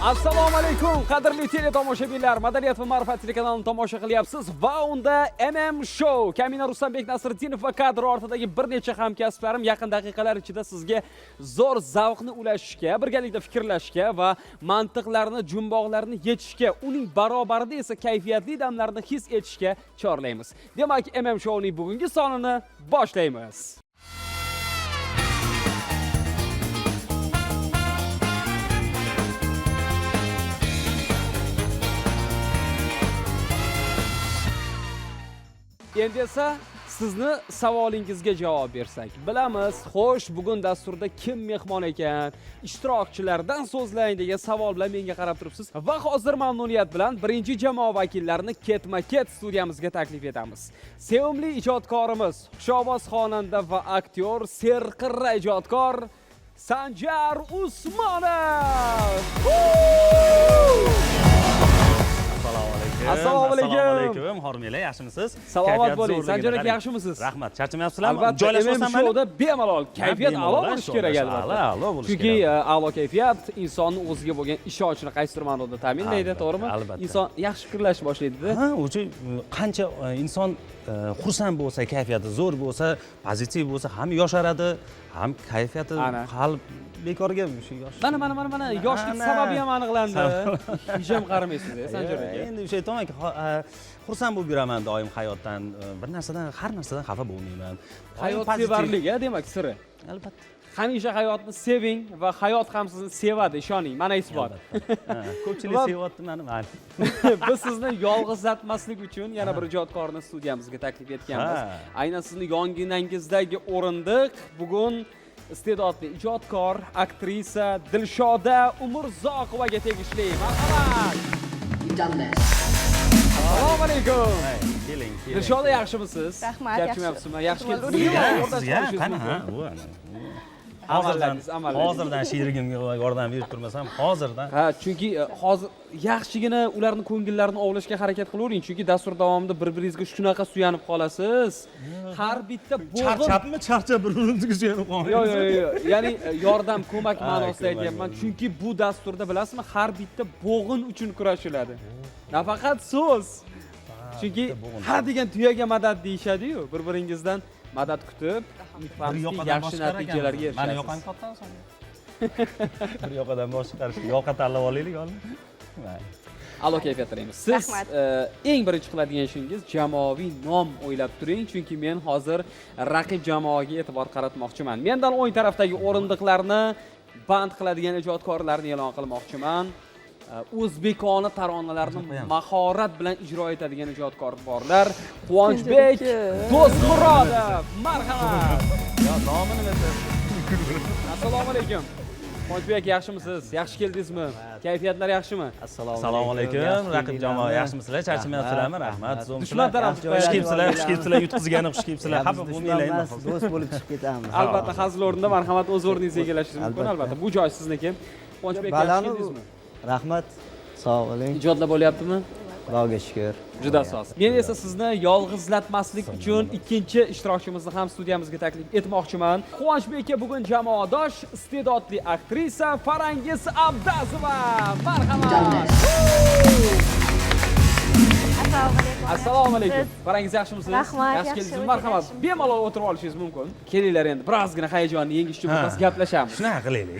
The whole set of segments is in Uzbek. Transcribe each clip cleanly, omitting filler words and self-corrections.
Assalomu alaykum, qadrli teletomoshabinlar. Madaniyat va ma'rifat telekanalini tomosha qilyapsiz va unda MM Show. Kamina Ruslanbek Nasriddinov va kadr ortidagi bir necha hamkasblarim yaqin daqiqalar ichida sizga zo'r zavqni ulashishga, birgalikda fikrlashishga va mantiqlarni, jumboqlarni yechishga, uning barobarida esa kayfiyatli damlarni his etishga chorlaymiz. Demak, MM Showning bugungi sonini boshlaymiz. Endi esa sizni savolingizga javob bersak. Bilamiz, xo'sh, bugun dasturda kim mehmon ekan? Ishtirokchilardan so'zlang degan savol bilan menga qarab turibsiz. Va hozir mamnuniyat bilan birinchi jamoa vakillarini ketma-ket studiyamizga taklif etamiz. Sevimli ijodkorimiz, xushovoz xonanda va aktyor, serqirra ijodkor Sanjar Usmonov. Assalomu alaykum. Hormanglar, yaxshimisiz? Salomat bo'ling. Sanjar aka, yaxshimisiz? Rahmat. Charchamayapsizlarmi? Albatta, Joylashmasam shouda bemalol kayfiyat a'lo bo'lishi kerak albatta. A'lo bo'lishi Chunki kerak. a'lo kayfiyat insonning o'ziga bo'lgan ishonchini qaysidir ma'noda ta'minlaydi, to'g'rimi? Albatta. Inson yaxshi fikrlashni boshlaydi-da. Ha, o'sha qancha inson xursand bo'lsa, kayfiyati zo'r bo'lsa, pozitiv bo'lsa, ham yosharadi, ham kayfiyati qalb bekorga shu yosh. Mana yoshlik sababi ham aniqlandi. Hech ham qaramaysiz, Sanjar aka. Endi o'sha aytamanki, xursand bo'lib yuraman doim hayotdan, bir narsadan, har narsadan xafa bo'lmayman. Hayotsevarlik, demak siri. Albatta. Hamisha hayotni seving va hayot ham sizni sevadi, ishoning. Mana isbot. Ko'pchilik sevyapti meni. Biz sizni yolg'izlatmaslik uchun yana bir ijodkorni studiyamizga taklif etganmiz. Aynan sizni yonginangizdagi o'rindiq bugun iste'dodli ijodkor, aktrisa Dilshoda Umurzoqovaga tegishli. Marhamat. Assalomu alaykum. Keling. Dilshoda, yaxshimisiz? Rahmat, Charchamayapsizmi? Yaxshi keldingiz. Hozirdan sherigimga yordam berib turmasam, hozirdan. Ha, chunki hozir yaxshigina ularning ko'ngillarini ovlashga harakat qilavering, chunki dastur davomida bir-biringizga shunaqa suyanib qolasiz. Har bitta bo'g'in charchab bir-birimizga suyanib qolamiz. Yo'q. Ya'ni yordam, ko'mak ma'nosida aytyapman. Chunki bu dasturda bilasizmi, har bitta bo'g'in uchun kurashiladi. Nafaqat so'z. Chunki har degan tuyaga madad deyshadi-yu, bir-biringizdan madad kutib, yaxshi natijalarga erishasiz. Mana yoqani katta son. Bir yoqadan boshqarish, yoqa tanlab olaylik oldin. A'lo kayfiyat tilaymiz. Siz eng birinchi qiladigan ishingiz jamoaviy nom o'ylab turing, chunki men hozir raqib jamoaga e'tibor qaratmoqchiman. Mendan o'ng tarafdagi o'rindiqlarni band qiladigan ijodkorlarni e'lon qilmoqchiman. O'zbekona taronalarni mahorat bilan ijro etadigan ijodkorlar Quvonchbek Do'stmurodov. Marhamat. Yo, nomini nima? Assalomu alaykum. Quvonchbek, yaxshimisiz? Yaxshi keldingizmi? Kayfiyatlar yaxshimi? Assalomu alaykum. Raqib jamoa, yaxshimisizlar? Charchamayapsizlarmi? Rahmat. Dushman tarafdan xush kelibsizlar, yutqizgani xush kelibsizlar. Xafa bo'lmanglar. Do'st bo'lib chiqib ketamiz. Albatta, hazil o'rnida marhamat, o'z o'rningizni egallashingiz mumkin albatta. Bu joy sizniki. Quvonchbek, yaxshi keldingizmi? Rahmat. Sog' bo'ling. Ijodlar bo'lyaptimi? Xudoga shukr. Juda soz. Men esa sizni yolg'izlatmaslik uchun ikkinchi ishtirokchimizni ham studiyamizga taklif etmoqchiman. Quvonchbekka bugun jamoadosh iste'dodli aktrisa Farangiz Abdazova. Marhamat. Assalomu alaykum. Farangiz, yaxshimisiz? Rahmat, yaxshi keldingizmi? Marhamat. Bemalol o'tirib olishingiz mumkin. Kelinglar endi birozgina hayajonni yengish uchun biz gaplashamiz. Shunaqa qilaylik.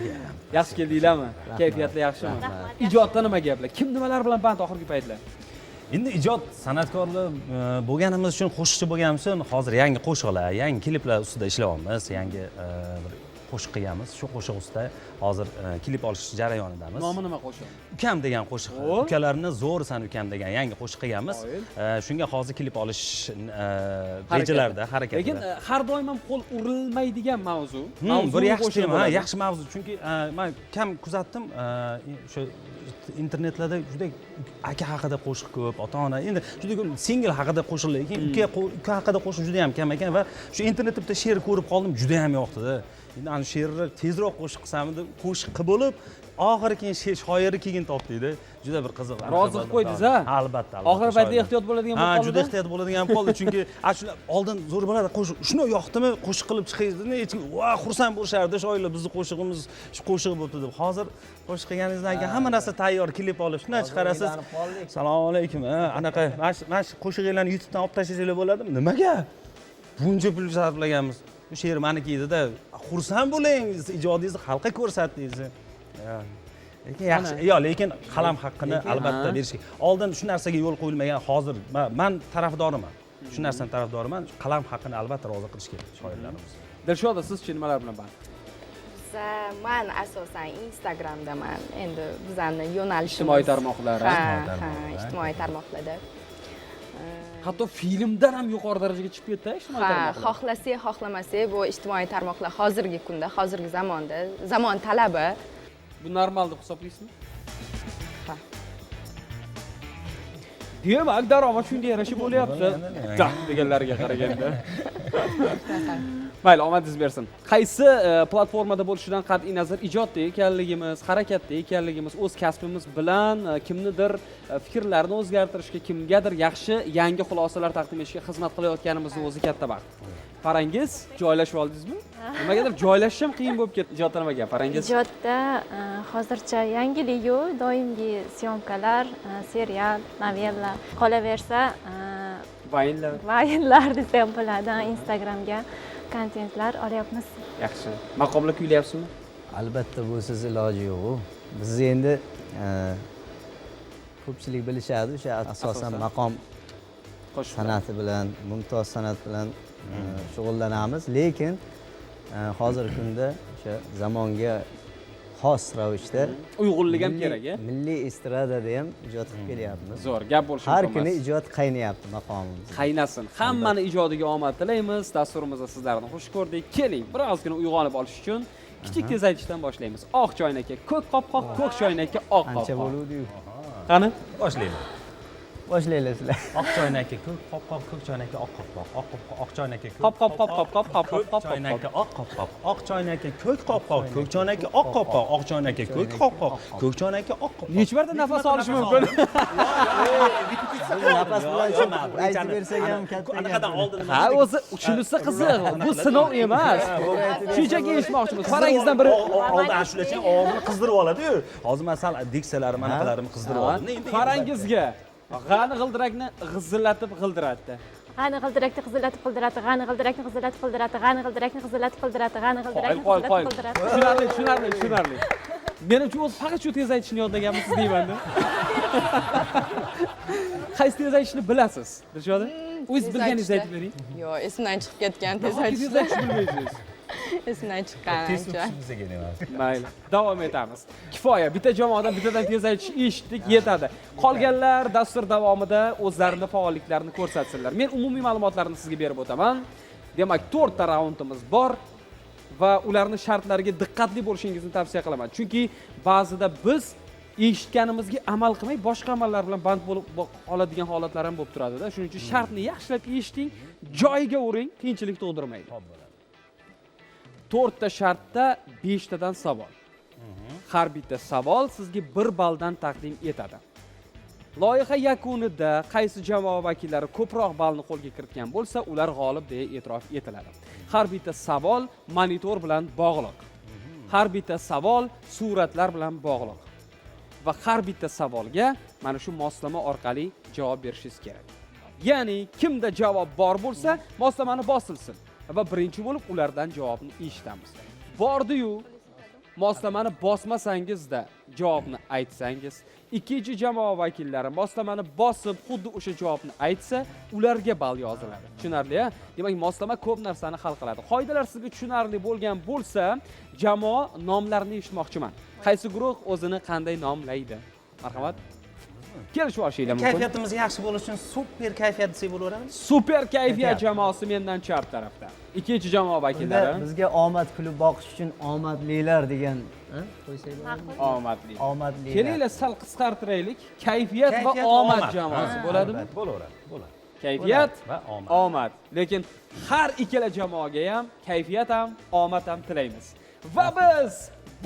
Yaxshi keldinglarmi? Kayfiyatlar yaxshimi? Ijodda nima gaplar? Kim nimalar bilan band oxirgi paytlar? Endi ijod san'atkorlar bo'lganimiz uchun, qo'shiqchi bo'lganimiz uchun hozir yangi qo'shiqlar, yangi kliplar ustida ishlayapmiz, yangi bir qo'shiq qilganmiz. Shu qo'shiq ustida hozir klip olish jarayonidamiz. Nomi nima qo'shiq? Ukam degan qo'shiq. Ukalarni zo'rsan ukam degan yangi qo'shiq qilganmiz. Shunga hozir klip olish rejalarida, harakatda. Lekin har doim ham qo'l urilmaydigan mavzu. Bir yaxshi tema, yaxshi mavzu. Chunki men kam kuzatdim, o'sha internetlarda juda aka haqida qo'shiq ko'p, ota-ona. Endi juda ko'p singl haqida qo'shiqlar, lekin uka haqida qo'shiq juda ham kam ekan va shu internetda bitta she'r ko'rib qoldim, juda ham yoqdi-da. Endi ana she'rni tezroq qo'shiq qilsam deb qo'shiq qilib bo'lib, oxiri keyin shoiri keyin topdik-da. Juda bir qiziq. Rozi qilib qo'ydingiz-a? Albatta. Oxir paytda ehtiyot bo'ladigan bo'lib Ha, qoldi. juda ehtiyot bo'ladigan bo'ldi, chunki shular oldin zo'r bo'ladi, qo'shiq shuni yoqdimi, qo'shiq qilib chiqaysizda, hech kim va xursand bo'lishardi, shoirlar bizning qo'shig'imiz shu qo'shiq bo'libdi deb. Hozir qo'shiq qilganingizdan keyin hamma narsa tayyor, klip olib, shunday chiqarasiz. Assalomu alaykum. Anaqa mana shu qo'shig'inglarni YouTubedan olib tashlasanglar bo'ladimi? Nimaga? Buncha pul sarflaganmiz. Bu she'r meniki edi-da. Xursand bo'ling, ijodingizni xalqqa ko'rsatdingiz. Lekin yaxshi, lekin qalam haqqini albatta berish kerak. Oldin shu narsaga yo'l qo'yilmagan, hozir men tarafdoriman. Shu narsaning tarafdoriman. Qalam haqqini albatta rozi qilish kerak shoirlarimiz. Dilshoda, siz-chi nimalar bilan band? Man asosan Instagramdaman. Endi bizani yo'nalishimiz Ijtimoiy tarmoqlar. Ha, ijtimoiy tarmoqlarda. Hatto filmdan ham yuqori darajaga chiqib ketdi ijtimoiy Ha, tarmoqlar. xohlasak, xohlamasak bu ijtimoiy tarmoqlar hozirgi kunda, hozirgi zamonda, zamon talabi. Bu normal deb hisoblaysizmi? Ha. Demak, daromad shunga yarasha bo'lyapti. Da deganlarga qaraganda. Mayli, omadingiz bersin. Qaysi platformada bo'lishidan qat'iy nazar ijodda ekanligimiz, harakatda ekanligimiz, o'z kasbimiz bilan kimnidir fikrlarini o'zgartirishga, kimgadir yaxshi yangi xulosalar taqdim etishga xizmat qilayotganimizning o'zi katta baxt. Parangiz joylashib oldingizmi? Nimagadir joylashish ham qiyin bo'lib ketdi. Ijodda nima gap? Parangiz Ijodda hozircha yangilik-yu, doimgi syomkalar, serial, novella. Qolaversa, vaynlar vaynlar desa ham bo'ladi. Instagramga kontentlar olyapmiz. yaxshi. Maqomlar kuylayapsizmi? Albatta busiz iloji yo'q. Biz endi ko'pchilik bilishadi, o'sha asosan maqom Qo'shiq. san'ati bilan, mumtoz san'at bilan shug'ullanamiz, lekin hozirgi kunda o'sha zamonga xos ravishda Uyg'unlik ham kerak, a? milliy estradada ham ijod qilib kelyapmiz. Zo'r, gap bo'lishi Har mumkin kuni emas. ijod qaynayapti maqomimiz. Qaynasin. Hammani ijodiga omad tilaymiz. Dasturimizda sizlarni xush ko'rdik. Keling, birozgina uyg'onib olish uchun kichik tezaytishdan boshlaymiz. Oq choynakka ko'k qopqoq, ko'k choynakka oq Ancha qopqoq. bo'luvdi-yu. Qani? Boshlaymiz. Boshlaylar sizlar. Oq choynakka ko'k qopqoq, ko'k choynakka oq qopqoq, oq choynakka Qop qop qop qop qop qop qop qop. choynakka oq qopqoq, oq choynakka ko'k qopqoq, ko'k choynakka oq qopqoq, oq choynakka ko'k qopqoq, ko'k choynakka oq qopqoq. Necha marta nafas olish mumkin? Nafas bilan aytib bersak ham katta. Anaqadan oldin Ha, o'zi shunisi qiziq. Bu sinov emas. Shunchaki eshitmoqchimiz. Parangizdan biri oldin ashulachi og'zini qizdirib oladi-yu. Hozir masal diksiyalarim, anaqalarimni qizdirib oldim. Parangizga g'ani g'ildirakni g'izillatib g'ildiratdi. G'ani g'ildirakni g'izillatib g'ildiratdi, g'ani g'ildirakni g'izillatib g'ildiratdi, g'ani g'ildirakni g'izillatib g'ildiratdi, g'ani g'ildirakni Qo'y, g'izillatib g'ildiratdi. Tushunarli. Menimcha o'zi faqat shu tezaytishni yodlaganmisiz deyman-da. Qaysi tezaytishni bilasiz? Dilshoda? O'zingiz bilganingizni aytib bering. Yo'q, esimdan chiqib ketgan Tezaytish tezaytishni. bilmaysiz. Esimdan chiqqan ancha. Mayli, davom etamiz. Kifoya, bitta jamoadan bittadan tezaytish eshitdik, yetadi. Qolganlar dastur davomida o'zlarining faolliklarini ko'rsatsinlar. Men umumiy ma'lumotlarni sizga berib o'taman. Demak, 4 ta raundimiz bor va ularning shartlariga diqqatli bo'lishingizni tavsiya qilaman. Chunki ba'zida biz eshitganimizga amal qilmay boshqa amallar bilan band bo'lib qoladigan holatlar ham bo'lib turadi-da. Shuning uchun shartni yaxshilab eshiting, joyiga uring, qiyinchilik tug'dirmaydi. 4 ta shartda 5 tadan savol. Har bitta savol sizga 1 balldan taqdim etadi. Loyiha yakunida qaysi jamoa vakillari ko'proq ballni qo'lga kiritgan bo'lsa, ular g'olib deya e'tirof etiladi. Har bitta savol monitor bilan bog'liq. Har bitta savol suratlar bilan bog'liq. Va har bitta savolga mana shu moslama orqali javob berishingiz kerak. Ya'ni kimda javob bor bo'lsa, moslamani bosilsin va birinchi bo'lib ulardan javobni eshitamiz. Bordi-yu, moslamani bosmasangizda javobni aytsangiz, ikkinchi jamoa vakillari moslamani bosib xuddi o'sha javobni aytsa, ularga ball yoziladi. Tushunarli-a? Demak, moslama ko'p narsani hal qiladi. Qoidalar sizga tushunarli bo'lgan bo'lsa, jamoa nomlarini eshitmoqchiman. Qaysi guruh o'zini qanday nomlaydi? Marhamat. Kelishib olishinglar mumkin. Kayfiyatimiz yaxshi bo'lishi uchun super kayfiyat desak bo'laveradimi? Super kayfiyat jamoasi mendan chap tarafda. Ikkinchi jamoa vakillari Bizga omad kulib boqish uchun omadlilar degan qo'ysak bo'ladimi? omadli. Omadlilar. Kelinglar sal qisqartiraylik. Kayfiyat va omad jamoasi bo'ladimi? Bo'laveradi. Kayfiyat Va omad. omad. Lekin har ikkala jamoaga ham kayfiyat ham, omad ham tilaymiz. Va biz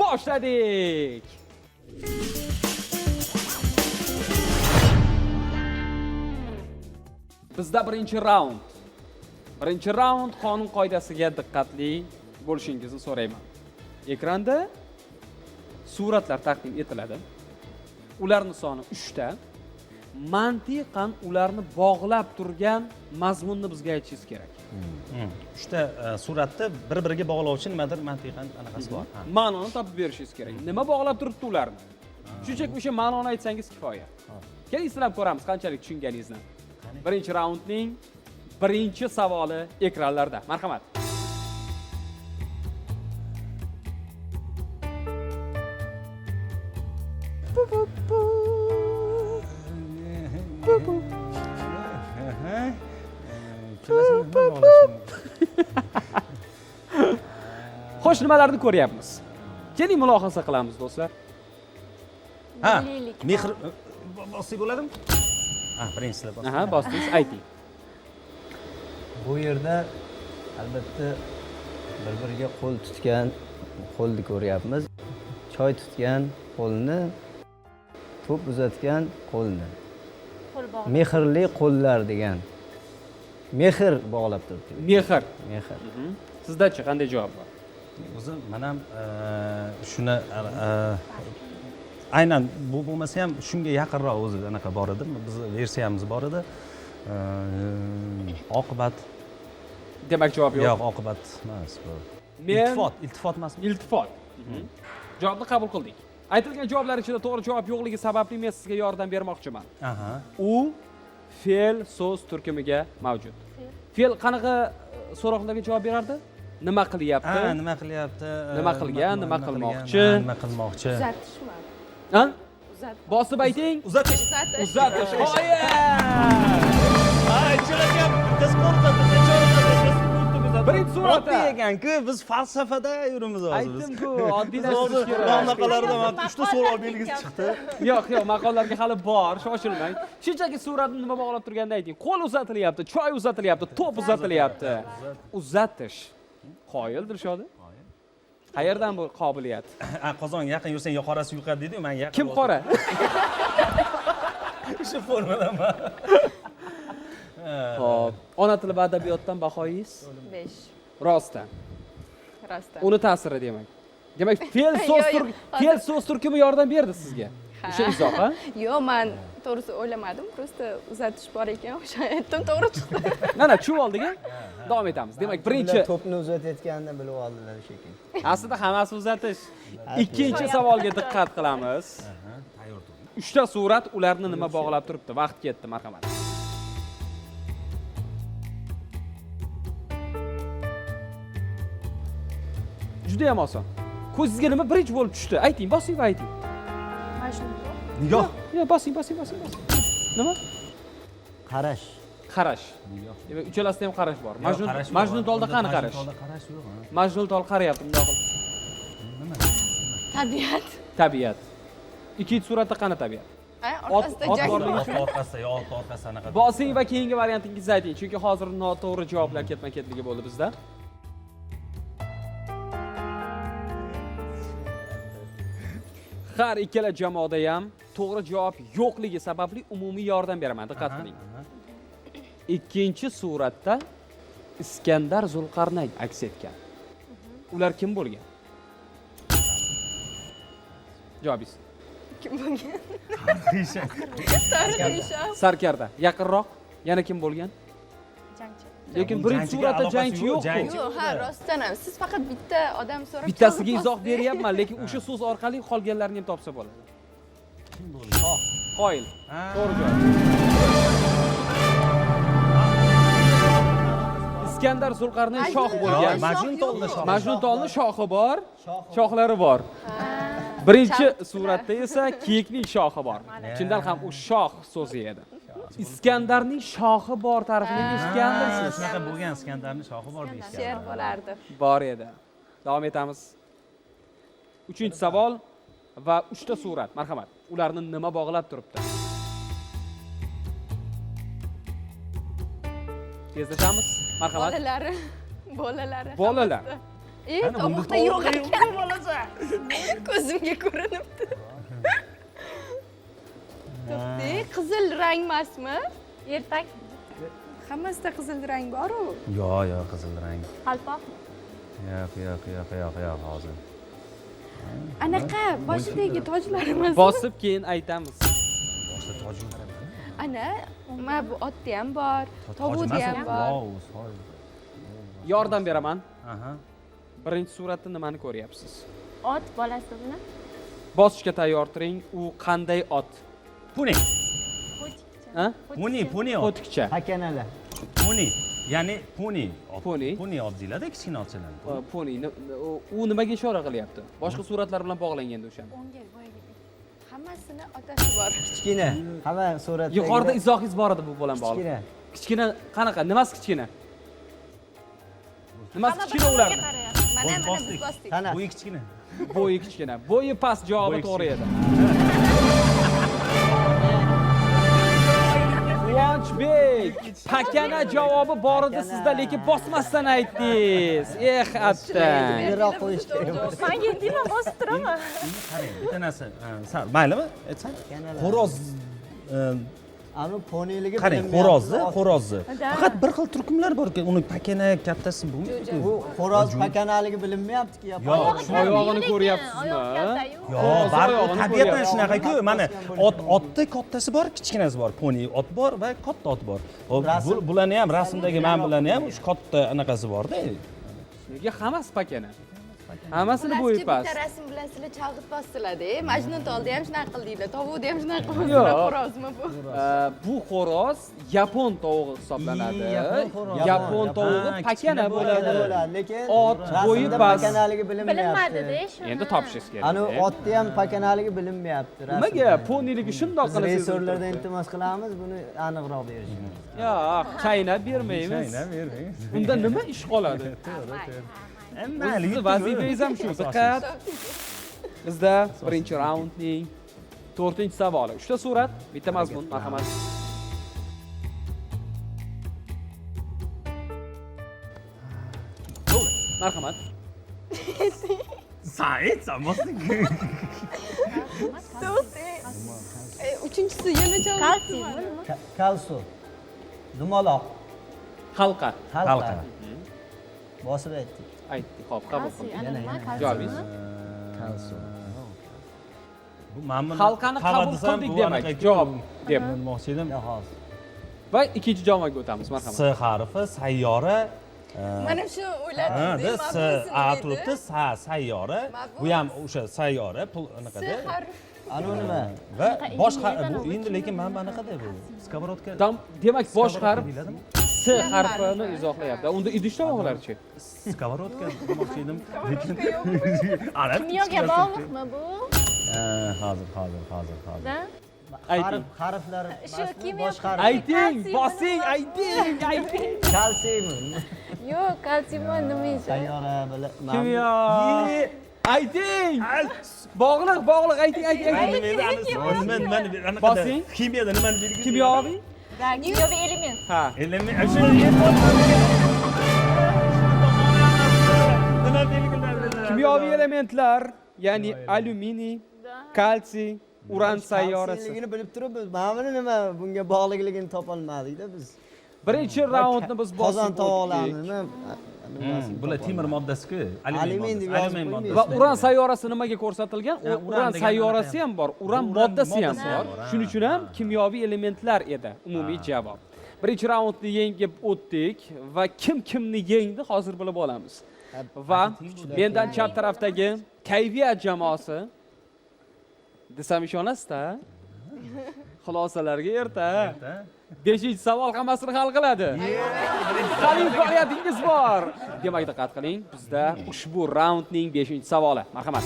boshladik. Bizda birinchi raund. Birinchi raund qonun qoidasiga diqqatli bo'lishingizni so'rayman. Ekranda suratlar taqdim etiladi. Ularning soni 3 ta. Mantiqan ularni bog'lab turgan mazmunni bizga aytishingiz kerak. Uchta suratni bir-biriga bog'lovchi nimadir mantiqan anaqasi bor. Ma'noni topib berishingiz kerak. Nima bog'lab turibdi ularni? Shunchaki o'sha ma'noni aytsangiz kifoya. Keling sinab ko'ramiz qanchalik tushunganingizni. Birinchi raundning birinchi savoli ekranlarda. Marhamat. Xo'sh, nimalarni ko'ryapmiz? Keling mulohaza qilamiz, do'stlar. Ha, Millilik. mehr bossak bo'ladimi? Ha, birinchilar bosdik. Aha, bosdingiz, ayting. Bu yerda albatta bir-biriga qo'l tutgan qo'lni ko'ryapmiz. Choy tutgan qo'lni, to'p uzatgan qo'lni. Qo'l bog'lab. Mehrli qo'llar degan. Mehr bog'lab turibdi. Mehr. Mehr. Sizda-chi qanday javob bor? O'zi men ham shuni aynan bu bo'lmasa ham shunga yaqinroq o'zi anaqa bor edi. Bizni versiyamiz bor edi. Oqibat. Demak, javob yo'q. Yo'q, oqibat emas bu. Men Iltifot emasmi? iltifot. Javobni qabul qildik. Aytilgan javoblar ichida to'g'ri javob yo'qligi sababli men sizga yordam bermoqchiman. Aha. U fe'l so'z turkumiga mavjud. Fe'l qanaqa so'roqlarga javob berardi? Nima qilyapti? Nima qilyapti? Nima qilgan, nima qilmoqchi? Nima qilmoqchi? Uzatishmi? Ha? Uzatish. Bosib ayting. Uzatish. Uzatish. Qoyil! Aychilagan biz qo'rqib Birinchi suratda. Oddiy ekan-ku, biz falsafada yurimiz hozir. Aytdim-ku, oddiylashtirish kerak. Maqolalarda mana 3 ta savol belgisi chiqdi. Yo'q, maqollarga hali bor, shoshilmang. Shunchaki suratni nima bog'lab turganini ayting. Qo'l uzatilyapti, choy uzatilyapti, to'p uzatilyapti. Uzatish. Qoyil Dilshodi? Qayerdan bu qobiliyat? Qozonga yaqin yursang yo qorasi yuqadi dedi-yu, men yaqin. Kim qora? Shu formulaman. Xo'p, ona tili va adabiyotdan bahoyingiz? 5. Rostdan. Rostdan. Uni ta'siri demak. Demak, fe'l so'z turkumi yordam berdi sizga. O'sha izoh, ha? Yo'q, men to'g'risi o'ylamadim. Просто uzatish bor ekan, o'sha aytdim, to'g'ri chiqdi. Mana tushunib oldik-a? Davom etamiz. Demak, birinchi to'pni uzatayotganini bilib oldilar shekilli. aslida hammasi uzatish. Ikkinchi savolga diqqat qilamiz. Tayyor tur. 3 ta surat, ularni nima bog'lab turibdi? Vaqt ketdi, marhamat. Juda ham oson. Ko'zingizga nima birinchi bo'lib tushdi? Ayting, bosing va ayting. Majnun. Yo'q. Yo'q, bosing. Nima? Qarash. Qarash. Demak, uchalasida ham qarash bor. Majnun tolda qani qarash? Tolda qarash yo'q. Majnun tol qarayapti, bundoq qilib. Tabiat. Tabiat. Ikkinchi suratda qani tabiat? Orqasida ot jang borligi bor. uchun. Orqasida, orqasida anaqa. Bosing va keyingi variantingizni ayting, chunki hozir noto'g'ri javoblar ketma-ketligi bo'ldi bizda. Har ikkala jamoada ham to'g'ri javob yo'qligi sababli umumiy yordam beraman. Diqqat qiling. Ikkinchi suratda Iskandar Zulqarnayn aks etgan. Ular kim bo'lgan? Javobingiz. Kim bo'lgan? Qisha. Tarixisha. Sarkarda. Yaqinroq yana kim bo'lgan? Jangchi. Lekin birinchi suratda jangchi yo'q. Yo'q, ha, rostdan ham. Siz faqat bitta odam so'rab Bittasiga izoh beryapman, lekin o'sha so'z orqali qolganlarini ham topsa bo'ladi. Kim bo'lgan? Qoyil. To'g'ri javob. Iskandar Zulqarnayn shoh bo'lgan. Majnun tolda shoh. Majnun tolni shoxi bor, shoxlari bor. Birinchi suratda esa kiyikning shoxi bor. Chindan ham u shoh so'zi edi. Iskandarning shoxi bor tarixini eshitgandirsiz. Shunaqa bo'lgan, Iskandarning shoxi bor deyishgan. she'r bo'lardi. Bor edi. Davom etamiz. 3-savol va 3 ta surat. Marhamat. Ularni nima bog'lab turibdi? Tezlashamiz. Marhamat. Bolalari. Bolalar. Tovuqda yo'q ekan. Ko'zimga ko'rinibdi. to'xtang, qizil rang emasmi? Ertak. Hammasida qizil rang bor-ku. Yo'q, qizil rang. Qalpoq. Yo'q, hozir. Anaqa boshidagi tojlar emas. Bosib keyin aytamiz. Boshda tojing qarang. Ana, mana bu otda ham bor, tovuqda ham bor. Vau, soy. Yordam beraman. Aha. Birinchi suratda nimani ko'ryapsiz? Ot bolasini. Bosishga tayyor turing. U qanday ot? Puni. Ha? Puni. O'tikcha. Pakanalar. Puni. Ya'ni puni. Puni. Puni oddiylada kichkina otchalar. Poni. U nimaga ishora qilyapti? Boshqa suratlar bilan bog'langanda o'sha. O'ngga boyaga. Hammasini otasi bor. Kichkina. Hamma suratda. Yuqorida izohingiz bor edi bu bilan bog'liq. Kichkina. Kichkina qanaqa? Nimasi kichkina? Nimasi kichkina ularni? Mana biz bosdik. Qana. Bo'yi kichkina. Bo'yi kichkina. Bo'yi past javobi to'g'ri edi. Quvonchbek, pakana javobi bor edi sizda, lekin bosmasdan aytdingiz. Atta. Yiroq qo'yish kerak. Men yendimmi, bosib turaman. Qarang, bitta narsa. Sal, maylimi? Aytsan. Xo'roz Ani poniligi qarang, xo'rozni. Faqat bir xil turkumlar bor ekan, uni pakana kattasi bu. Bu xo'roz pakanaligi bilinmayapti-ki. Yo'q, oyog'ini ko'ryapsizmi? Yo'q, baribir tabiatan shunaqa-ku. Mana otda kattasi bor, kichkinasi bor. Poni ot bor va katta ot bor. Bularni ham rasmdagi men bilan ham shu katta anaqasi bor-da. Nega hammasi pakana? Hammasini bo'yi past. Bitta rasm bilan sizlar chalg'ib bossizlar-da. Majnun tolda ham shunaqa qildinglar, tovuqda ham shunaqa Yo'q. qildinglar. Xo'rozmi bu? Bu xo'roz yapon tovug'i hisoblanadi. Yapon tovug'i pakana bo'ladi. Lekin Ot bo'yi past. pakanaligi bilinmayapti. Bilinmadi-da shu. Endi topishingiz kerak. Ani otda ham pakanaligi bilinmayapti. Nimaga poniligi shundoqqina sezilib Resorlardan turibdi? iltimos qilamiz, buni aniqroq berishimiz. Yo'q, chaynab bermaymiz. bermang. Unda nima ish qoladi? Sizni vazifangiz ham shu. Diqqat. Bizda birinchi raundning 4-savoli. 3 ta surat, bitta mazmun, marhamat. Marhamat. Said, sanmasın. Uchinchisi yana Kalsiy. Kalsu. Dumaloq. Halqa. Halqa. Bosib aytdik. Aytdik, xo'p, qabul Kalsiy. qildik. Ana nima Javobingiz? Kalsu. Bu mamın Halqani qabul qildik demak, javob deb. demoqchi edim. Ya hozir. Va ikkinchi javobga o'tamiz, marhamat. S harfi sayyora. Mana shu o'yladim. S A turibdi, sayyora. Bu ham o'sha sayyora pul anaqada. Anu nima? Va boshqa bu endi lekin mana bunaqada bu. Skоворodka. Demak, bosh harf S harfini izohlayapti. Unda idish tovoqlarchi? Skоворodka demoqchi edim. Lekin Kimyoga bog'liqmi bu? hozir. Da? Ayting. Harflar Shu kimyo bosh harf. Ayting, bosing, ayting. Kalsiymi? Yo'q, kalsiymi nima edi? Sayyora bilan. Kimyo. Ayting. Bog'liq, ayting. Bosing. Kimyada nimani belgiladi? Kimyoviy? Kimyoviy element. Ha. Element nima belgiladi? Kimyoviy elementlar, ya'ni alyuminiy, kalsiy, uran sayyorasi. Kalsiyligini bilib turibmiz. Mana buni nima bunga bog'liqligini topolmadik-da biz. Birinchi raundni biz Qozon bosib o'tdik. tovoqlarini Bular temir moddasi-ku. Alyumin deb yozib Alyumin qo'ymaysiz. Va uran sayyorasi nimaga ko'rsatilgan? Ha, uran Uran degan sayyorasi narsa ham bor, uran Uran moddasi ham moddasi bor. ham bor, ha. Shuning uchun ham kimyoviy elementlar edi umumiy javob. Birinchi raundni yengib o'tdik va kimni yengdi hozir bilib olamiz. Va mendan chap tarafdagi kayfiyat jamoasi desam ishonasiz-da? Xulosalarga erta. 5-savol hammasini hal qiladi. Hali imkoniyatingiz bor. Demak, diqqat qiling. Bizda ushbu raundning 5-savoli. Marhamat.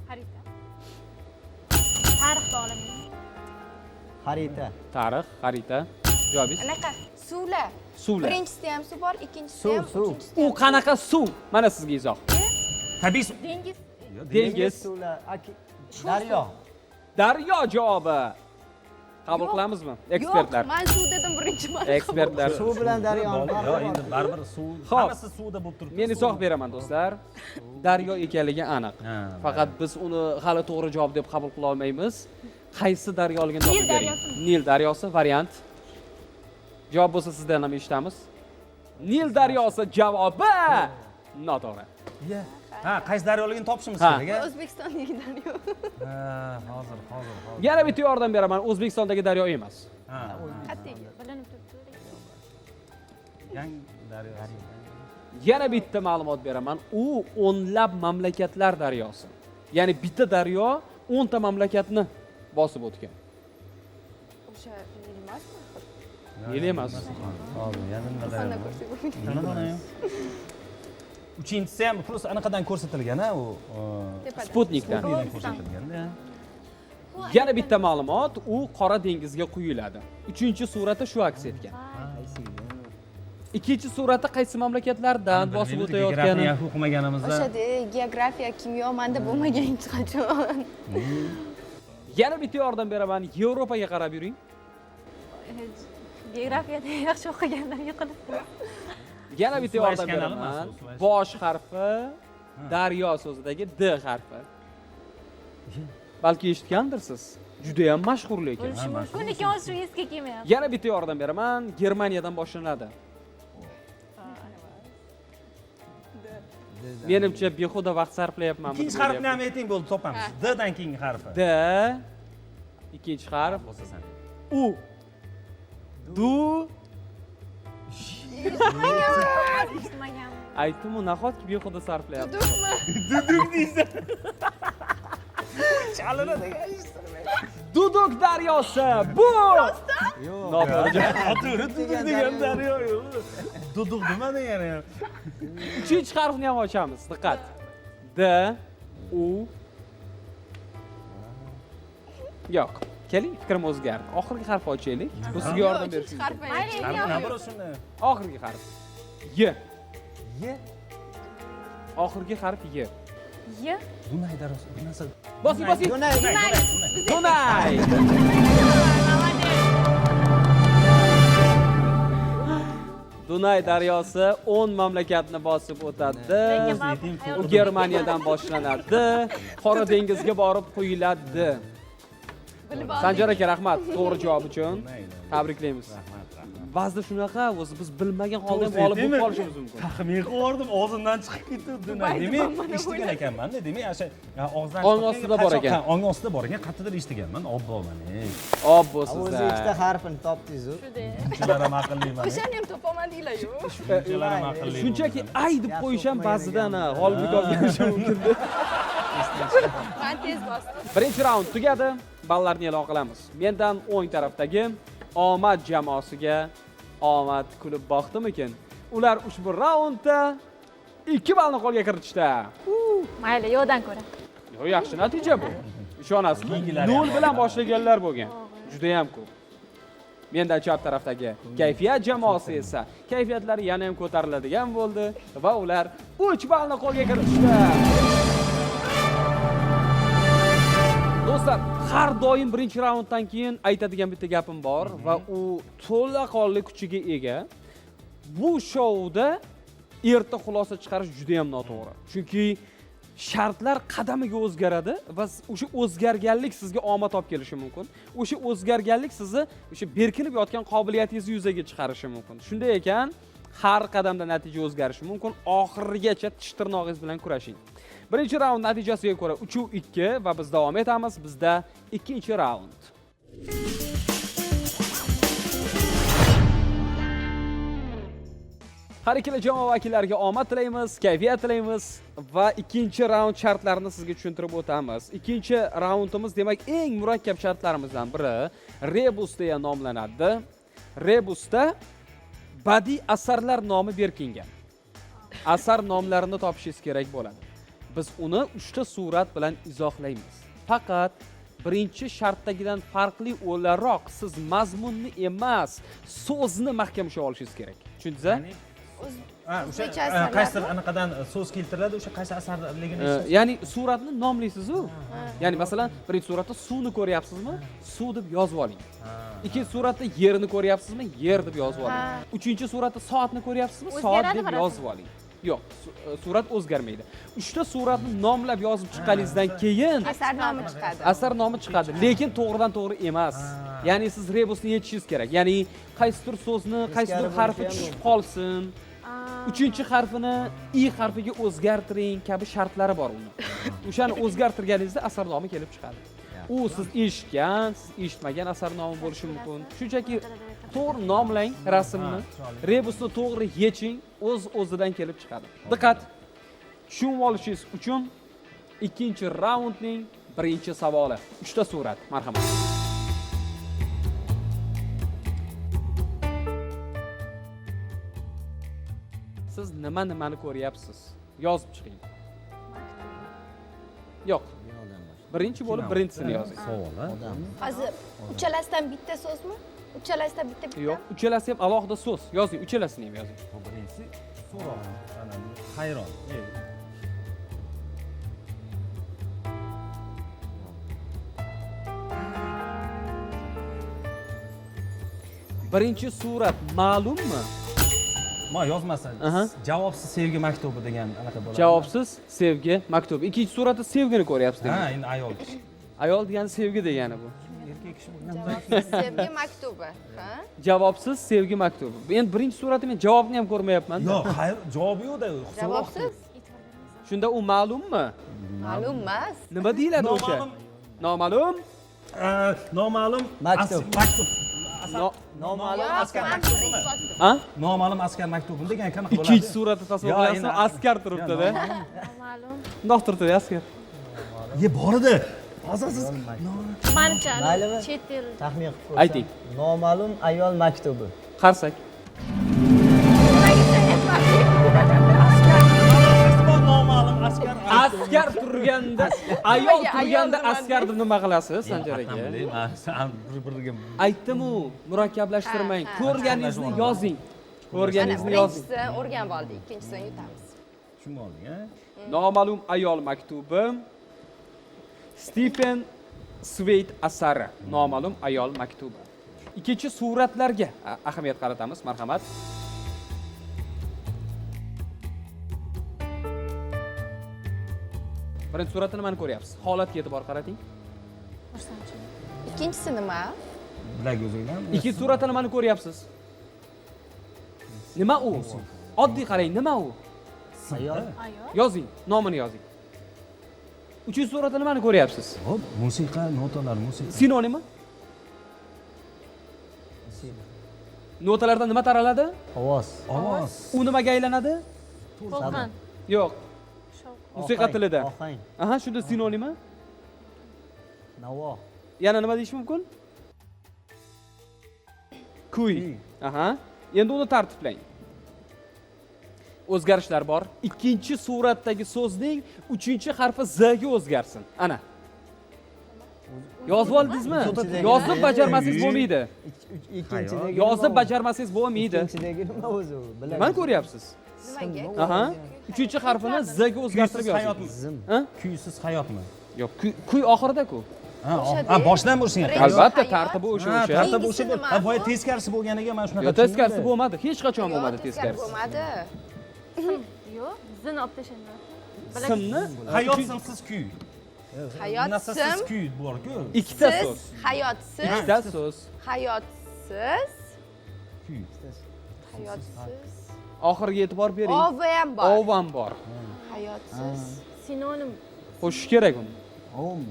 Xarita. Tarix bog'langan. Xarita. Tarix, xarita. Javobingiz? Anaqa suvlar. Suvlar. Birinchisida ham suv bor, ikkinchisida Suv, ham, suv. uchinchisida U ham. qanaqa suv? Mana sizga izoh. Tabiiy Dengiz. Dengiz. suvlar. Daryo. Daryo javobi. Qabul Yo'q. qilamizmi? Ekspertlar. Yo'q, men suv dedim birinchi marta. Ekspertlar. Suv bilan daryoni Yo, farqi endi bor. baribir suv, Xo'p. hammasi suvda bo'lib turibdi. Men izoh beraman do'stlar. Daryo ekanligi aniq. Ha, Faqat biz uni hali to'g'ri javob deb qabul qila olmaymiz. Qaysi daryoligini Nil topib bering. daryosimi? Nil daryosi variant. Javob bo'lsa sizdan ham eshitamiz. Nil daryosi javobi noto'g'ri. Ya. Ha, qaysi daryoligini topishimiz Ha. kerak, O'zbekistondagi daryo. ha? Hozir. Yana bitta yordam beraman. O'zbekistondagi daryo emas. Ha. Qat'iy. Bilinib turibdi. Yangi daryo. Yana bitta ma'lumot beraman. U o'nlab mamlakatlar daryosi. Ya'ni bitta daryo 10 ta mamlakatni bosib o'tgan. O'sha Nil emasmi? Nil emas. Hozir yana nima Qanday daryo? ko'rsak bo'lmaydi. Nima mana? Uchinchisi ham plus anaqadan ko'rsatilgan, u Tepada. Sputnikdan. ko'rsatilganda. Yana bitta ma'lumot, u Qora dengizga quyiladi. 3-surati shu aks etgan. Ikkinchi surati qaysi mamlakatlardan bosib o'tayotgani. Geografiya o'qimaganimizda. O'shada geografiya, kimyo menda bo'lmagan hech qachon. Yana bitta yordam beraman. Yevropaga qarab yuring. Geografiyada yaxshi o'qiganlar yiqilib. Yana bitta Suv yordam kanali beraman. emas, suv ichish. Bosh harfi daryo so'zidagi D harfi. Balki eshitgandirsiz. Juda ham mashhur lekin. Bo'lishi mumkin, lekin hozir shu esga kelmayapti. Yana bitta yordam beraman. Germaniyadan boshlanadi. Menimcha behuda vaqt sarflayapman. Ikkinchi harfni ham ayting bo'ldi, topamiz. D dan keyingi harfi. D. Ikkinchi harf Bo'lsa san. U. Du. Eshitmaganman. Aytdim-u, nahotki behuda sarflayapti. Duduk daryosi. Bu. Yo'q. Noto'g'ri. To'g'ri degan daryo yo'q. Duduq nima degani? Uchinchi harfni ham ochamiz. Diqqat. D. U. Yo'q. Keling, fikrim o'zgardi. Oxirgi harfni ochaylik. Bu sizga yordam berishi mumkin. Harf Mayli, Harfi yo'q. nima bo'lishi shunday? Oxirgi harf. Y. Ye. Oxirgi harf Y. Y. Dunay daryosi. Bu narsa. Bosing. Dunay. Dunay. Dunay daryosi 10 mamlakatni bosib o'tadi. U Germaniyadan boshlanadi. Qora dengizga borib quyiladi. Sanjar aka, rahmat to'g'ri javob uchun. Tabriklaymiz. Ba'zida shunaqa, o'zi biz bilmagan holda ham g'olib bo'lib qolishimiz mumkin. Taxmin qildim, og'zimdan chiqib ketdi. Dunay. Demak, eshitgan ekanman-da. Demak, o'sha og'izdan Ong ostida bor ekan. Ong ostida bor ekan. Qayerdadir eshitganman. Obbo mana. Obbo O'zi ikkita sizlar. harfini topdingiz-ku. Shunlar ham aqlli mana. O'shani ham topamadinglar-yu. Shunlar ham aqlli. Shunchaki ay deb qo'yish ham ba'zida g'oliblik olib kelishi mumkin. Men tez bosdim. Birinchi raund tugadi. Ballarni e'lon qilamiz. Mendan o'ng tarafdagi omad jamoasiga omad kulib boqdimikin? Ular ushbu raundda 2 ballni qo'lga kiritishdi. Mayli, yo'qdan ko'ra. Yo'q, yaxshi natija bu. Ishonasizmi? Yengillar 0 bilan boshlaganlar bo'lgan. Juda ham ko'p. Mendan chap tarafdagi kayfiyat jamoasi esa kayfiyatlari yana ham ko'tariladigan bo'ldi va ular 3 ballni qo'lga kiritishdi. Do'stlar, har doim birinchi raunddan keyin aytadigan bitta gapim bor va u to'laqonli kuchiga ega. Bu shouda erta xulosa chiqarish juda ham noto'g'ri. Chunki shartlar qadamiga o'zgaradi va o'sha o'zgarganlik sizga omad olib kelishi mumkin. O'sha o'zgarganlik sizni o'sha berkinib yotgan qobiliyatingizni yuzaga chiqarishi mumkin. Shunday ekan, har qadamda natija o'zgarishi mumkin. Oxirigacha tish tirnog'ingiz bilan kurashing. Birinchi raund natijasiga ko'ra 3-2 va biz davom etamiz. Bizda ikkinchi raund. Har ikkala jamoa vakillariga omad tilaymiz, kayfiyat tilaymiz va ikkinchi raund shartlarini sizga tushuntirib o'tamiz. Ikkinchi raundimiz demak eng murakkab shartlarimizdan biri rebus deya nomlanadi. Rebusda badiiy asarlar nomi berkingan. Asar nomlarini topishingiz kerak bo'ladi. Biz uni 3 ta surat bilan izohlaymiz. Faqat birinchi shartdagidan farqli o'laroq siz mazmunni emas, so'zni mahkam ushlab olishingiz kerak. Tushundingizmi? o'sha Necha asarlar? qaysidir anaqadan so'z keltiriladi, o'sha qaysi asarligini Ya'ni suratni nomlaysiz-ku. Ya'ni masalan, birinchi suratda suvni ko'ryapsizmi? Suv deb yozib oling. Ikkinchi suratda yerni ko'ryapsizmi? Yer deb yozib oling. Uchinchi suratda soatni ko'ryapsizmi? Soat O'zgaradi deb qarasam. yozib oling. Yo'q, surat o'zgarmaydi. Uchta suratni nomlab yozib chiqqaningizdan keyin asar nomi chiqadi. asar nomi chiqadi, lekin to'g'ridan to'g'ri emas. Ya'ni siz rebusni yechishingiz kerak. Ya'ni qaysidir so'zni, qaysidir harfi tushib qolsin, uchinchi harfini i harfiga o'zgartiring kabi shartlari bor uni. O'shani o'zgartirganingizda asar nomi kelib chiqadi. U siz eshitgan, siz eshitmagan asar nomi bo'lishi mumkin. Shunchaki to'g'ri nomlang rasmni, rebusni to'g'ri yeching, o'z-o'zidan kelib chiqadi. Diqqat. Tushunib olishingiz uchun ikkinchi raundning birinchi savoli. 3 ta surat. Marhamat. Siz nimani ko'ryapsiz? Yozib chiqing. Yo'q. Birinchi bo'lib birinchisini yozing. savol, ha? Hozir uchalasidan bitta so'zmi? Uchalasidan bitta. Yo'q, uchalasi ham alohida so'z. Yozing, uchalasini ham yozing. Birinchisi so'roq, ana hayron. Birinchi surat ma'lummi? Ma yozmasa, Aha. javobsiz sevgi maktubi degan anaqa bo'ladi. Javobsiz sevgi maktubi. Ikkinchi suratda sevgini ko'ryapsiz Ha, demak. endi ayol. Ayol degani sevgi degani bu. Erkak kishi bo'lgan. Sevgi maktubi. Ha? Javobsiz sevgi maktubi. Endi birinchi suratda men javobni ham ko'rmayapman. Yo'q, xayr, javobi yo'q-da. Javobsiz? Shunda u ma'lummi? Ma'lum emas. Nima deyiladi o'sha? Noma'lum. Noma'lum Maktub. maktub. No- Noma'lum Yo'q, askar man maktubi. birinchi maktubi. Ha? Noma'lum askar maktubi degan qanaqa bo'ladi? Ikkinchi suratda tasavvur Yo, qilyapsizmi? endi- Askar turibdi-da. Ma'lum. Bundoq turibdi askar. Ye, bor edi. Hozir siz Mancha. Maylimi? Chet el. Taxmin qilib ko'rsam. Ayting. Noma'lum ayol maktubi. Qarsak. noma'lum askar. Askar turganda, ayol turganda ayol askar deb nima qilasiz, Sanjar aka? Bir-biriga Aytdim-u, murakkablashtirmang. Ha, ha. Ko'rganingizni yozing. Ana Ko'rganingizni yozing. birinchisini o'rganib oldik, ikkinchisini yutamiz. tushunib olding, ha? Noma'lum ayol maktubi. Stephen Swayt asari. Noma'lum ayol maktubi. Ikkinchi suratlarga ahamiyat qaratamiz, marhamat. Birinchi suratda nimani ko'ryapsiz? Holatga e'tibor qarating. Ikkinchisi nima? Bilak o'zingdan. Ikkinchi suratda nimani ko'ryapsiz? Nima u? Oddiy qarang, nima u? Ayol. Ayol. Yozing, nomini yozing. Uchinchi suratda nimani ko'ryapsiz? Hop, musiqa, notalar, musiqa. Sinonimi? Notalardan nima taraladi? Ovoz. Ovoz. U nimaga aylanadi? To'lqin. Yo'q. Musiqa tilida. Ohang. Aha, shunda sinonimi? Navo. Yana nima deyish mumkin? Kuy. Aha. Endi uni tartiblang. O'zgarishlar bor. Ikkinchi suratdagi so'zning 3-harfi z ga o'zgarsin. Ana. Yozib oldingizmi? Yozib bajarmasangiz bo'lmaydi. Ikkinchidagi Yozib bajarmasangiz bo'lmaydi. Ikkinchidagi nima o'zi u? Nimani ko'ryapsiz? Nimaga? Aha. 3-harfini z ga o'zgartirib Kuysiz yozing. hayotmi? Zim. Ha? Kuysiz hayotmi? Yo'q, kuy oxirida-ku. Ha, boshdan bo'lsin. Birinchi Albatta, hayot. tartibi o'sha Ha, o'sha. tartib Keyingisi o'sha. nima? Ha, boya teskarisi bo'lganiga mana shunaqa. Yo'q, teskarisi bo'lmadi. Hech qachon bo'lmadi Yo'q, teskarisi. bo'lmadi. Yo'q. Zini olib tashlandi. Simni Hayot simsiz kuy. Hayot Nasasiz sim. kuy bor-ku. ikkita Siz so'z. hayotsiz. Ikkita so'z. Hayotsiz. Kuy. Hayotsiz. Oxiriga e'tibor bering. Ovi ham bor. Ov ham bor. Hayotsiz. Sinonim. Qo'shish kerak uni. Om.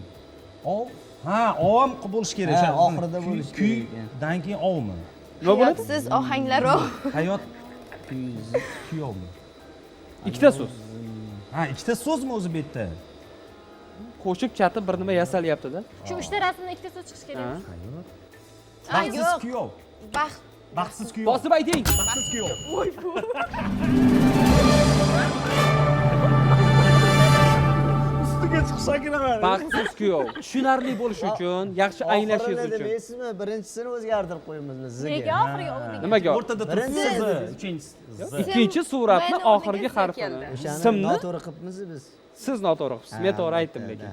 Ov. Ha, ovam bo'lish kerak. Ha, o'sha oxirida bo'lishi kerak. Kuydan keyin ovmi? Nima bo'ladi? Hayotsiz ohanglarov. Hayot kuyovmi? Ikkita so'z. Ha, ikkita so'zmi o'zi bu yerda? Qo'shib chatib bir nima yasalyapti-da. Shu 3ta rasmdan ikkita so'z chiqishi kerak. Ha. Baxtsiz yo'q. kuyov. Baxt. Baxtsiz kuyov. Bosib ayting. Baxtsiz kuyov. Ustiga chiqsa kiraman. Baxtsiz kuyov. Tushunarli bo'lishi uchun, yaxshi anglashingiz Oxirini uchun. deysizmi? Birinchisini o'zgartirib qo'yamiz biz sizga. Nega oxiriga oldik? Nimaga? O'rtada Birinchi turibdi. siz. Uchinchisi z. Ikkinchi suratni Mayni oxirgi o'rniga harfini. keldi. O'shani Simni noto'g'ri qilibmiz biz. siz noto'g'ri qilibsiz. Men to'g'ri aytdim lekin.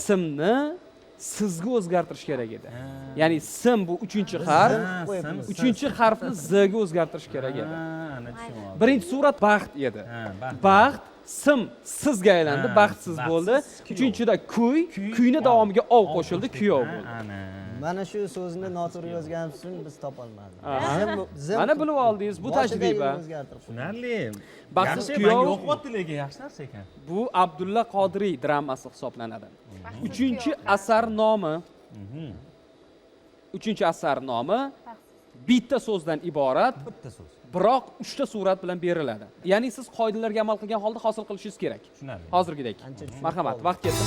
Simni sizga o'zgartirish kerak edi. Ya'ni sim bu 3-harf, qo'yibmiz. 3-harfni z ga o'zgartirish kerak edi. Ana tushundim. Birinchi surat baxt edi. baxt. Baxt sim sizga aylandi, baxtsiz bo'ldi. Uchinchida kuy, kuyni davomiga ov qo'shildi, kuyov bo'ldi. Ana. Mana shu so'zni noto'g'ri yozganimiz uchun biz topolmadik. Mana bilib oldingiz, bu tajriba. Tushunarli. Baxtsiz Yaxshi, kuyov. menga o'qiyapti lekin yaxshi narsa ekan. Bu Abdulla Qodiriy dramasi hisoblanadi. 3-asar nomi. 3-asar nomi bitta so'zdan iborat, Bitta so'z. biroq 3 ta surat bilan beriladi. Ya'ni siz qoidalarga amal qilgan holda hosil qilishingiz kerak. Tushunarli. Hozirgidek. Ancha tushunib Marhamat, qoldim. vaqt ketdi.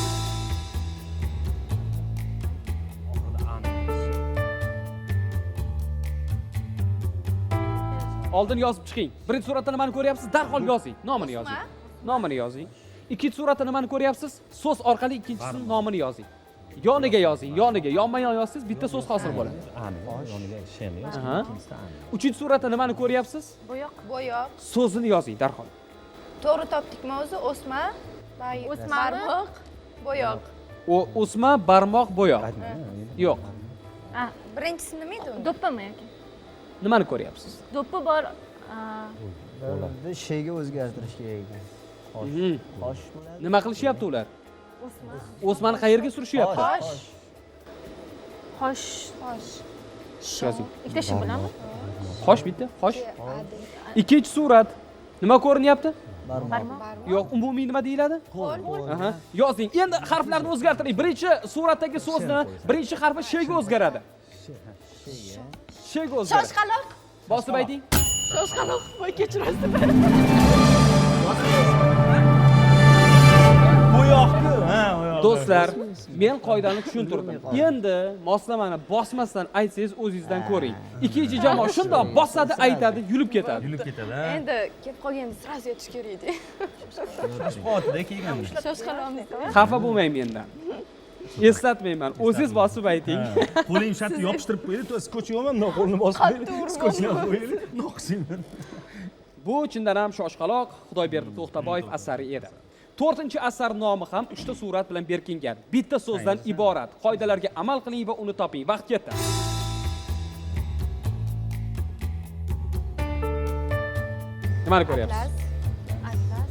Oldin yozib chiqing. Birinchi suratda nimani ko'ryapsiz? Darhol yozing. Nomini yozing. Nomini yozing. Ikkinchi suratda nimani ko'ryapsiz? So'z orqali ikkinchisining nomini yozing. Yoniga yozing, yoniga. Yonma-yon yozsangiz bitta so'z hosil bo'ladi. Yoniga shen yoz. Aha. Uchinchi suratda nimani ko'ryapsiz? Bo'yoq. Bo'yoq. So'zini yozing darhol. To'g'ri topdikmi o'zi? O'sma. O'smami? Barmoq. Bo'yoq. O'sma, barmoq, bo'yoq. Yo'q. Birinchisi nima edi unda? Do'ppimi yoki? Nimani ko'ryapsiz? Do'ppi bor. Biz sheyga o'zgartirish kerak ekan. Mhm. Qosh bo'ladi. Nima qilishyapti ular? O'sma. O'smani qayerga surishyapti? Qosh. Qosh. Qosh. Yozing. Ikkita shi bilanmi? Qosh bitta, qosh. Ikkinchi surat. Nima ko'rinyapti? Barmoq. Yo'q, umumiy nima deyiladi? Aha. Yozing. Endi harflarni o'zgartiring. Birinchi suratdagi so'zni birinchi harfi shega o'zgaradi. Shega o'zgaradi. Shoshqaloq. Bosib ayting. Shoshqaloq. Voy kechirasiz. Bo'yoqku. Ha, bo'yoq. Do'stlar, men qoidani tushuntirdim. Endi moslamani bosmasdan aytsangiz o'zingizdan ko'ring. Ikkinchi jamoa shundoq bosadi, aytadi, yulib ketadi. Yulib ketadi. Endi kelib qolganda sразу aytish kerak edi. Spotda kelgan. Shoshqaloqni. Xafa bo'lmang mendan. Eslatmayman. O'zingiz bosib ayting. Qo'ling shat yopishtirib qo'ydi, to skochyoman, qo'lni bosib qo'ydi. Skochni qo'ydi, noqsingdan. Bu chindan ham Shoshqaloq Xudoyberdi To'xtaboyev asari edi. 4-asar nomi ham 3 ta surat bilan berkingan. Bitta so'zdan iborat. Qoidalarga amal qiling va uni toping. Vaqt ketdi. Nimani ko'ryapsiz? Atlas.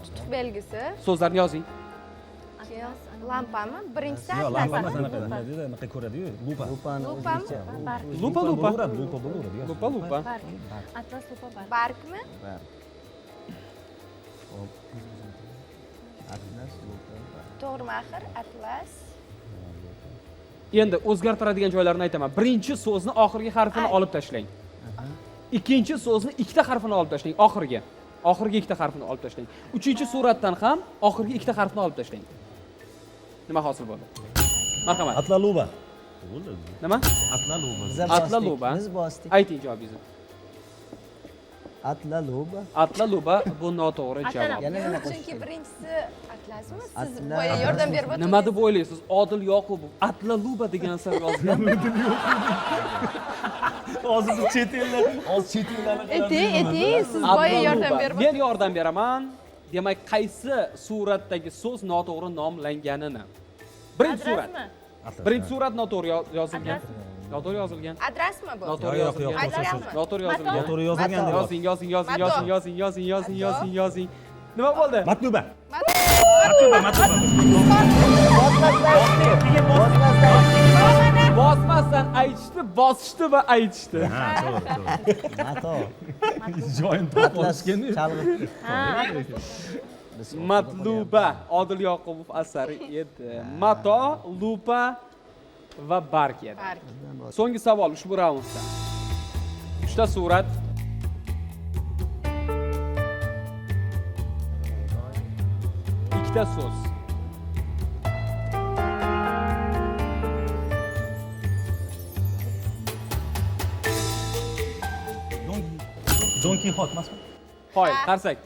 Tutuq belgisi. So'zlarni yozing. Atlas. Lampami? Birinchisi Yo'q, atlas. lamba emas anaqa. Anaqa ko'radi-yu, lupa. Lupani Lupami? o'zbekcha. Barg. Lupa, lupa. Lupa bo'laveradi. Lupa, lupa. Barg. Atlas lupa barg. Bargmi? Atlas, lupa. To'g'rimi axir? Atlas. Endi o'zgartiradigan joylarini aytaman. Birinchi so'zni oxirgi harfini olib tashlang. Ikkinchi so'zni ikkita harfini olib tashlang oxirgi. Oxirgi ikkita harfini olib tashlang. Uchinchi suratdan ham oxirgi ikkita harfni olib tashlang. Nima hosil bo'ldi? Marhamat. Atlaluba. Nima? Atlaluba. Biz Atlaluba. Biz bosdik. Ayting javobingizni. Atlaluba. Atlaluba bu noto'g'ri javob. Yana nima Chunki qo'shdik? birinchisi atlasmi? Siz Atlas. boya yordam berib o'tdingiz. Nima deb o'ylaysiz? Odil Yoqubov Atlaluba degan sir yozgan. Hozir biz chet ellar, hozir chet ellarni Eting, siz boya yordam berib Men yordam beraman. Demak, qaysi suratdagi so'z noto'g'ri nomlanganini. Birinchi surat. Adrasmi? Birinchi surat noto'g'ri yozilgan. Noto'g'ri yozilgan. Adresmi bu? Noto'g'ri Yo'q, yo'q, yozilgan. Aytyapman. Noto'g'ri yozilgan. To'g'ri yozilgan deb. Yozing, yozing, yozing, yozing, yozing, yozing, yozing, yozing, yozing, yozing. Nima bo'ldi? Matluba. Bosmasdan aytishdi, bosishdi va aytishdi. Ha, to'g'ri. Mato. Joyini topib olishgan-ku. Chalg'ib. Matluba Odil Yoqubov asari edi. Mato, lupa va barg edi. Barg. So'nggi savol ushbu raundda. 3 ta surat. Ikkita so'z. Don Kixot emasmi? Qo'y, qarsak.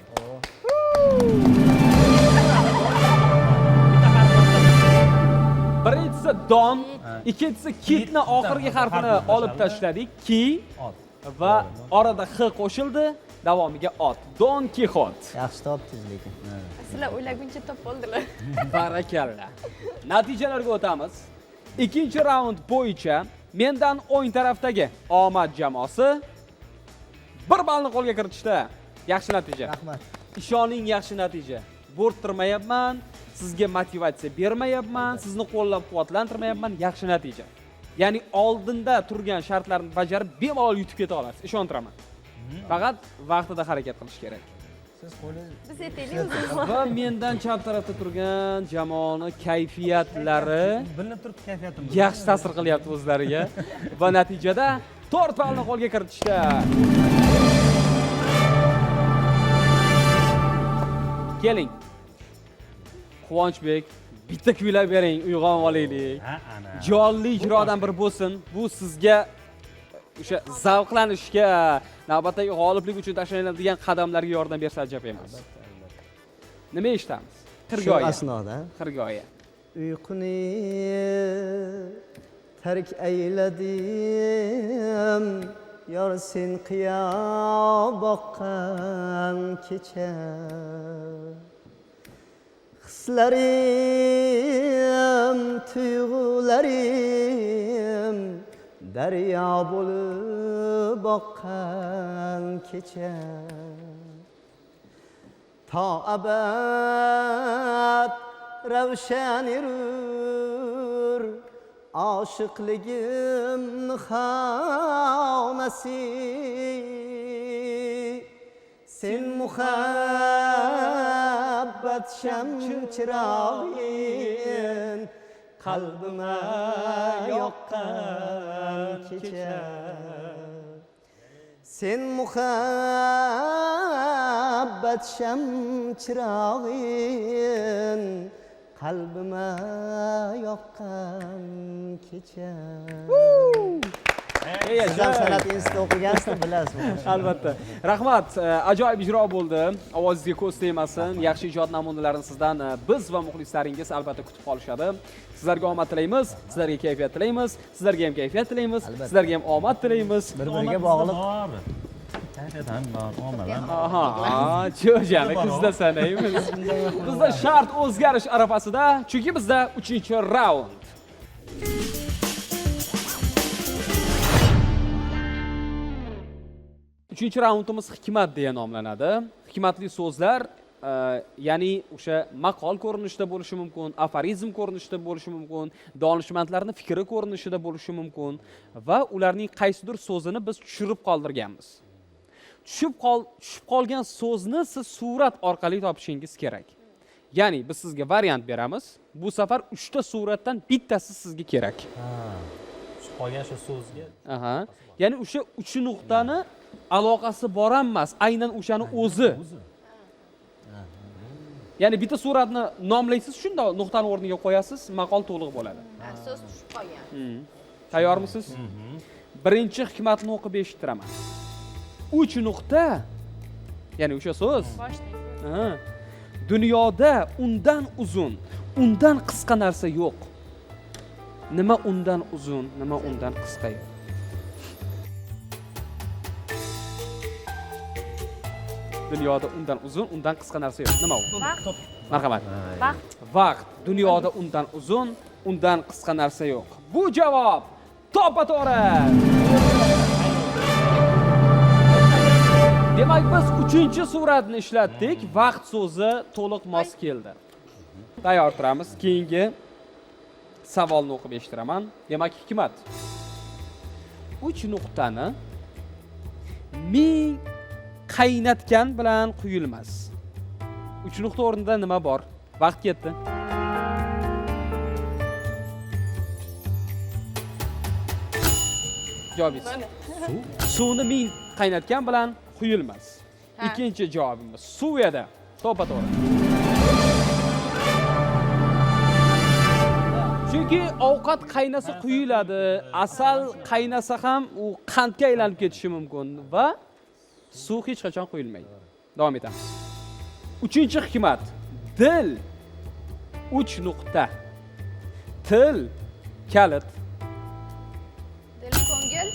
birinchisi don, ikkinchisi kitni oxirgi harfini olib tashladik, ki va orada x qo'shildi, davomiga ot. Don Kixot. Yaxshi topdingiz lekin. Sizlar o'ylaguncha topoldilar. Barakalla. Natijalarga o'tamiz. Ikkinchi raund bo'yicha mendan o'ng tarafdagi omad jamoasi 1 ballni qo'lga kiritishdi. Yaxshi natija. Rahmat. Ishoning, yaxshi natija. Bo'rttirmayapman, sizga motivatsiya bermayapman, sizni qo'llab-quvvatlantirmayapman, yaxshi natija. Ya'ni oldinda turgan shartlarni bajarib bemalol yutib keta olasiz, ishontiraman. Faqat vaqtida harakat qilish kerak. Siz qo'lingiz Biz aytaylik. Va mendan chap tarafda turgan jamoani kayfiyatlari bilinib turibdi kayfiyatim. yaxshi ta'sir qilyapti o'zlariga va natijada 4 ballni qo'lga kiritishdi. Keling. Quvonchbek, bitta kuylab bering, uyg'onib olaylik. Ha, ana. Jonli ijrodan bir bo'lsin. Bu sizga o'sha zavqlanishga, navbatdagi g'oliblik uchun tashlanadigan qadamlarga yordam bersa ajab emas. Nima eshitamiz? shu Xirgoya. asnoda Xirgoya. uyquni tark ayladim, yor sen qiyo boqqan kecha. Hislarim, tuyg'ularim daryo bo'lib oqqan kecha. Ta abad ravshan yurur oshiqligim xonasi. Sen muhabbat sham chirog'in qalbima yoqqan kecha. Sen muhabbat sham chirog'in qalbima yoqqan kecha. Siz ham san'at institutida o'qigansizlar, bilasizmi? Albatta. Rahmat, ajoyib ijro bo'ldi. Ovozingizga ko'z tegmasin. Yaxshi ijod namunalarini sizdan biz va muxlislaringiz albatta kutib qolishadi. Sizlarga omad tilaymiz, sizlarga kayfiyat tilaymiz, sizlarga ham kayfiyat tilaymiz, sizlarga ham omad tilaymiz. Bir-biriga bog'liq. Kayfiyat ham bor, omad ham. Aha, cho'jani kuzda sanaymiz. Bizda shart o'zgarish arafasida, chunki bizda 3-raund. Uchinchi raundimiz hikmat deya nomlanadi. Hikmatli so'zlar, ya'ni o'sha maqol ko'rinishida bo'lishi mumkin, aforizm ko'rinishida bo'lishi mumkin, donishmandlarning fikri ko'rinishida bo'lishi mumkin va ularning qaysidir so'zini biz tushirib qoldirganmiz. Tushib qolgan so'zni siz surat orqali topishingiz kerak. Ya'ni biz sizga variant beramiz. Bu safar 3 ta suratdan bittasi sizga kerak. Tushib qolgan shu so'zga. Aha. Ya'ni o'sha 3 nuqtani aloqasi bor emas, aynan o'shani o'zi. Ya'ni bitta suratni nomlaysiz, shunda nuqtani o'rniga qo'yasiz, maqol to'liq bo'ladi. So'z tushib qolgan. Tayyormisiz? Birinchi hikmatni o'qib eshittiraman. 3 nuqta, ya'ni o'sha so'z. Boshlang. Dunyoda undan uzun, undan qisqa narsa yo'q. Nima undan uzun, nima undan qisqa yo'q? Dunyoda undan uzun, undan qisqa narsa yo'q. Nima u? Vaqt. Marhamat. Vaqt. Vaqt. Dunyoda undan uzun, undan qisqa narsa yo'q. Bu javob to'g'ri. Demak, biz 3-suratni ishlatdik. Vaqt so'zi to'liq mos keldi. Tayyor turamiz. Keyingi savolni o'qib eshitiraman. Demak, hikmat. 3 nuqtani ming qaynatgan bilan quyilmas. 3 nuqta o'rnida nima bor? Vaqt ketdi. Javobingiz. Suvni ming qaynatgan bilan quyilmas. Ikkinchi javobimiz suv edi. To'g'ri. Chunki ovqat qaynasa quyiladi, asal qaynasa ham u qandga aylanib ketishi mumkin va suv hech qachon quyilmaydi. Davom etamiz. 3-hikmat. Dil 3 nuqta. Til kalit. Dil ko'ngil.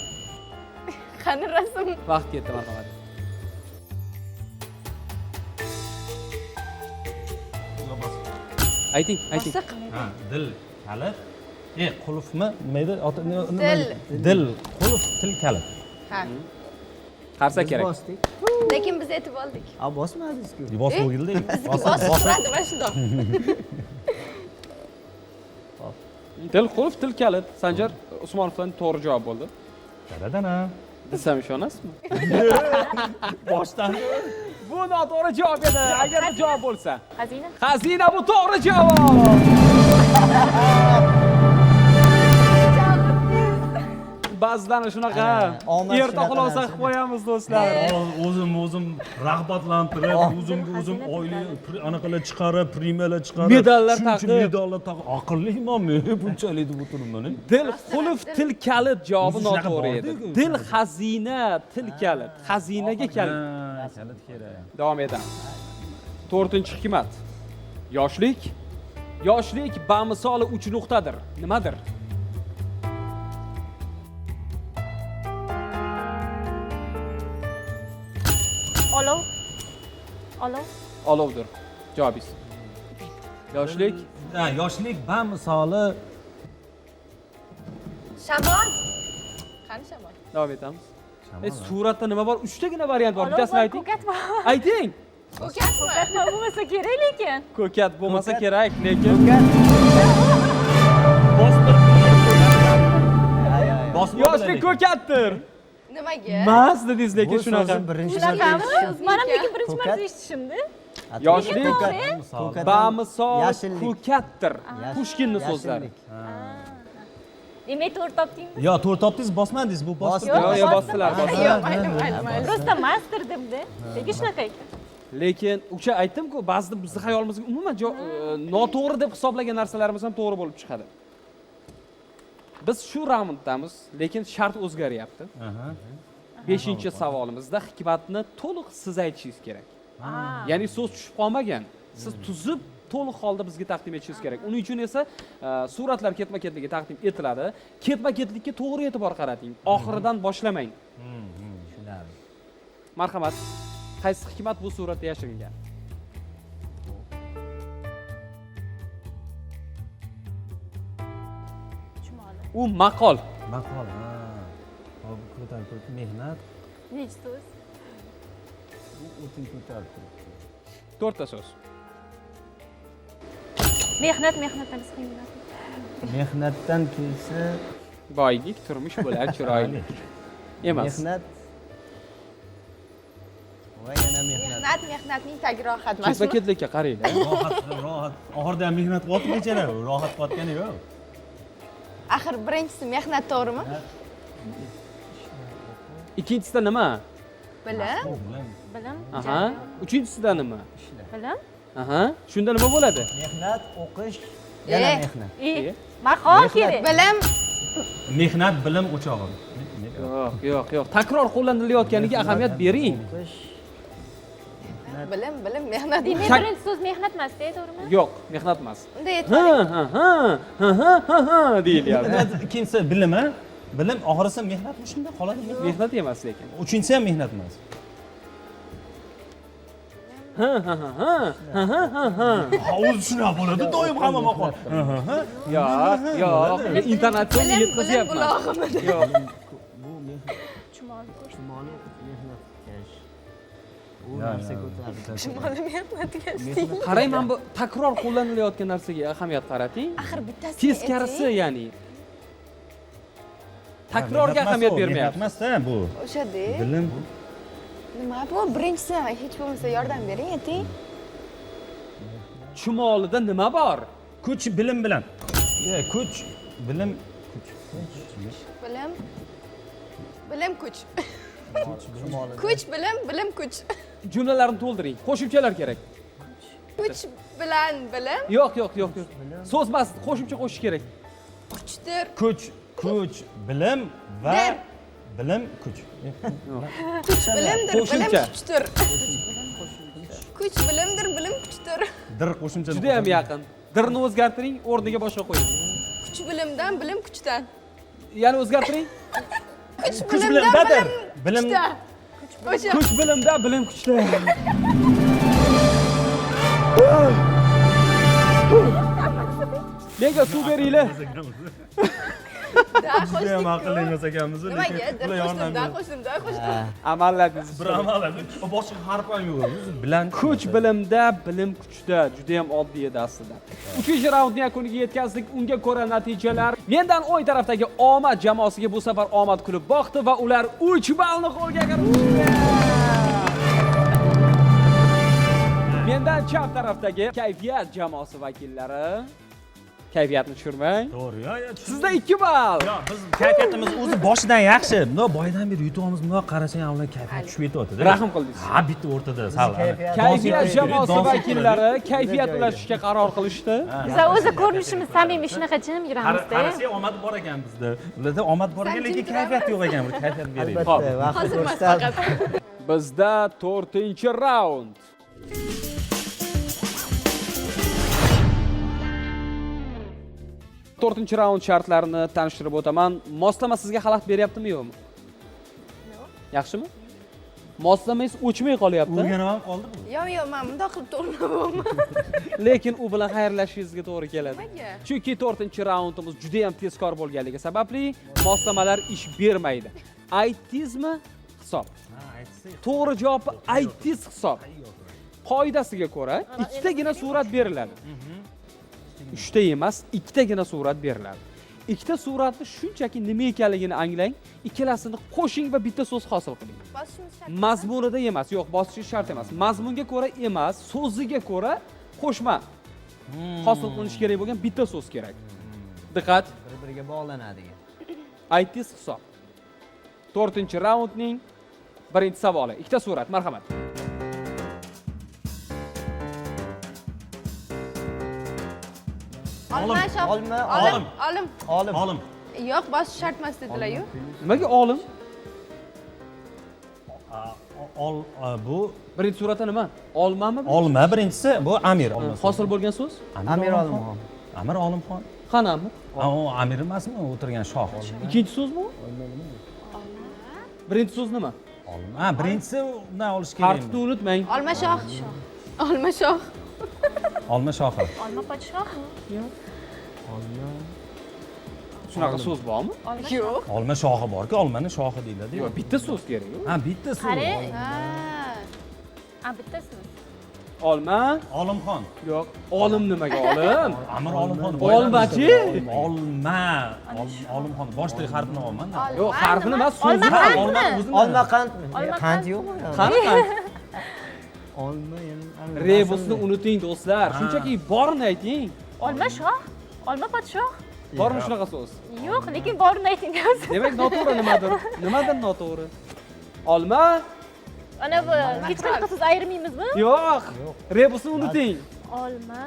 Qani rasm? Vaqt ketdi, marhamat. Ayting. Bosiq. Ha, dil kalit. Qulfmi? Nima edi? Dil. Dil, qulf, til kalit. Ha. Qarsa kerak. Bosdik. Lekin biz aytib oldik. Bosmadingiz-ku. Bosib o'gildi. Bosib turadi mana shundoq. Dil qulf, til kalit. Sanjar Usmonovdan to'g'ri javob bo'ldi. Dadana. Desam ishonasizmi? Boshdan. Bu noto'g'ri javob edi. Agar bu javob bo'lsa. Xazina. Xazina bu to'g'ri javob. Ba'zidan shunaqa omad erta shunaqa xulosa narsa. qilib qo'yamiz do'stlar. O'zim rag'batlantirib, o'zim oylik anaqalar chiqarib, primiyalar chiqarib, Medallar taqib. medallar taqib. Aqlliman men bunchalik deb o'tiribman. Dil qulf, til kalit javobi O'zi shunaqa noto'g'ri bor-ku. edi. Dil xazina, til kalit. Xazinaga kalit. Kalit kerak. Davom etamiz. 4-hikmat. Yoshlik. Yoshlik bamisoli 3 nuqtadir. Nimadir? Olov. Olov. Olovdir. Javobingiz. Yoshlik. Ha, yoshlik bamisoli Shamol. Qani shamol? Davom etamiz. Suratda nima bor? 3 tagina variant bor. Bittasini ayting. Ko'kat bor. Ayting. Ko'katmi? Ko'kat bo'lmasa kerak lekin. Ko'kat bo'lmasa Ko'kat. kerak, lekin yoshlik ko'katdir. Nimaga? Mas dedingiz, lekin shunaqa. birinchi Shunaqami? Mana lekin birinchi Ko'kat. marta eshitishimda. Yoshlik Ko'kat- bamisol yashillik. ko'katdir. Pushkinning so'zlari. Demak, to'g'ri topdingmi? Yo, to'g'ri topdingiz, bosmadingiz bu bosdi. Yo'q, Yo, bosdilar, bosdilar. Yo'q, mayli. Просто master demdi. Lekin shunaqa ekan. Lekin o'sha aytdim-ku, ba'zida bizning xayolimizga umuman noto'g'ri deb hisoblagan narsalarimiz ham to'g'ri bo'lib chiqadi. Biz shu raunddamiz, lekin shart o'zgaryapti. 5-savolimizda hikmatni to'liq siz aytishingiz kerak. Ya'ni so'z tushib qolmagan. Siz tuzib to'liq holda bizga taqdim etishingiz kerak. Uning uchun esa suratlar ketma-ketligi taqdim etiladi. Ketma-ketlikka to'g'ri e'tibor qarating. Oxiridan boshlamang. Tushunarli. Marhamat. Qaysi hikmat bu suratda yashiringan? Chumoli. U maqol. Maqol, ha. Hop, ko'tarib mehnat. Nechi so'z? O'tin ko'tarib turibdi. 4 ta so'z. Mehnatdan qiymat. Mehnatdan kelsa, Boylik, turmush bo'lar, chiroyli. Emas. mehnat va yana mehnat. Mehnatning tagi rohat emasmi? Ketma-ketlikka qaranglar. Rohat. Oxirida ham mehnat qilyapti bechalar. Rohat qilayotgani yo'q. Axir birinchisi mehnat to'g'rimi? Ikkinchisida nima? Bilim. Bilim. Aha. Uchinchisida nima? Bilim. Aha. Shunda nima bo'ladi? Mehnat, o'qish, yana Eh. mehnat. Maqol kerak. Bilim. Mehnat, bilim o'chog'i. Yo'q. Takror qo'llanilayotganiga ahamiyat bering. O'qish, Bilim, mehnat. Demak, Shak- birinchi so'z mehnatmas-da, to'g'rimi? Yo'q, mehnat emas. Unday Ha, aytmadik. ha deyilyapti. Ikkinchisi bilim, ha? Bilim oxirisi mehnatmi shunda qoladi? Mehnat emas lekin. Uchinchisi ham mehnat emas. Ha. O'zi shunaqa bo'ladi, doim hamma maqol. Yo'q. Men internatga Bilim yetkazayapman. bulog'imi. Yo'q. bu mehnat, Chumoli. chumoli mehnat qilish. U narsa ko'tarib. Shimoli mehnatga Qarang, men bu takror qo'llanilayotgan narsaga ahamiyat qarating. Axir bittasi. Teskarisi, ya'ni. Takrorga ahamiyat bermayapti. Mehnat emas-da bu. O'shada. Bilim. Nima bu? Birinchisi hech bo'lmasa yordam bering, ayting. Chumolida nima bor? Kuch bilim bilan. Kuch, bilim, kuch. Bilim kuch. Chumoli. Kuch bilim kuch. Jumlalarni to'ldiring. Qo'shimchalar kerak. Kuch bilan bilim Yo'q. So'z emas, qo'shimcha qo'shish kerak. kuchdir. Kuch, bilim va Der. bilim, kuch. Kuch bilimdir, bilim Qo'shimcha. kuchdir. Kuch bilimdir, bilim kuchdir. Dir qo'shimcha. Juda ham yaqin. Dirni o'zgartiring, o'rniga boshqa qo'ying. Kuch bilimdan, bilim kuchdan. Yana o'zgartiring. Kuch bilimdadir. Bilim kuchdan. O'sha. Kuch bilimda, bilim kuchda. Menga suv beringlar. juda ham aqlli emas ekanmiz, Nimaga? Qo'shdim. Amalladingiz. Bir amallar. Boshqa harf ham yo'q. O'zi bilan Kuch bilimda, bilim kuchda. Juda ham oddiy edi aslida. 3-raundning yakuniga yetkazdik. Unga ko'ra natijalar. Mendan o'ng tarafdagi omad jamoasiga bu safar omad kulib boqdi va ular 3 ballni qo'lga kiritdi. Mendan chap tarafdagi kayfiyat jamoasi vakillari kayfiyatni tushirmang. to'g'ri. Yo, Sizda 2 ball. Yo, biz kayfiyatimiz o'zi boshidan yaxshi. Bundoq boydan beri yutuqimiz bundoq qarasang, avval kayfiyat tushib ketyapti-da. Rahm qildingiz. Ha, bitta o'rtada sal. Kayfiyat jamoasi vakillari kayfiyat ulashishga qaror qilishdi. Biz o'zi ko'rinishimiz samimiy shunaqa jim yuramizda. Qarasang omad bor ekan bizda. Ularda omad bor ekan, lekin kayfiyat yo'q ekan. Bir kayfiyat beraylik. Albatta, vaqt ko'rsatadi. Bizda 4-raund. To'rtinchi raund shartlarini tanishtirib o'taman. Moslama sizga xalaqit beryaptimi yo'qmi? Yo'q. Yaxshimi? Moslamangiz o'chmay qolyapti. O'rganib ham qoldimi? Yo'q, men bundoq qilib to'g'rilamayman. Lekin u bilan xayrlashishingizga to'g'ri keladi. Nimaga? Chunki 4-raundimiz juda ham tezkor bo'lganligi sababli moslamalar ish bermaydi. Aytdingizmi? Hisob. Ha, aytsak. To'g'ri javobni aytdingiz hisob. Qoidasiga ko'ra ikkitagina surat beriladi. 3 ta emas, 2 tagina surat beriladi. 2 ta suratni shunchaki nima ekanligini anglang, ikkalasini qo'shing va bitta so'z hosil qiling. Bosishimiz shart. Mazmunida emas, yo'q, bosish shart emas. Mazmunga ko'ra emas, so'ziga ko'ra qo'shma hosil qilinishi kerak bo'lgan bitta so'z kerak. Diqqat, Bir-biriga bog'lanadigan. aytdingiz hisob. 4-raundning birinchi savoli. 2 ta surat, marhamat. Olma, shoh. Olma, Olim. Olim. Olim. Yo'q, bosish shart emas dedilar-yu. Nimaga olim? Bu Birinchi suratda nima? Olmami? olma birinchisi, bu Amir olmasi. Hosil bo'lgan so'z? Amir Olimxon. Amir Olimxon. Qani Amir? O Amir emasmi? O'tirgan shoh. Ikkinchi so'zmi? Birinchi so'z nima? Olma. Ha, birinchisi undan olish kerak. Harfni unutmang. Olma shoh. Olma shoh. Olma shohi. Olma podshohmi? Shunaqa so'z bormi? Yo'q. Olma shohi borki, olmani shohi deyiladi. Yo'q, bitta so'z kerak. Ha, bitta so'z. Qarang. Ha. Bittasi. Olma? Olimxon. Yo'q. Olim nimaga olim? Amir Olimxon. Olmachi? Olma. Olimxon. Boshidagi harfini olman. Yo'q, harfini emas, so'zni. Olma qandmi? Olma qandmi? Olma Qand yo'qmi? Qani qani? Olma yana. Rebusni unuting do'stlar. Shunchaki borini ayting. Olma shoh? Olma podshoh? Bormi shunaqa so'z? Yo'q, lekin borini ayting. Demak, noto'g'ri nimadir? Nimadir noto'g'ri? Olma? Ana bu kichkina qilsiz ayirmaymizmi? Yo'q. Rebusni unuting. Olma,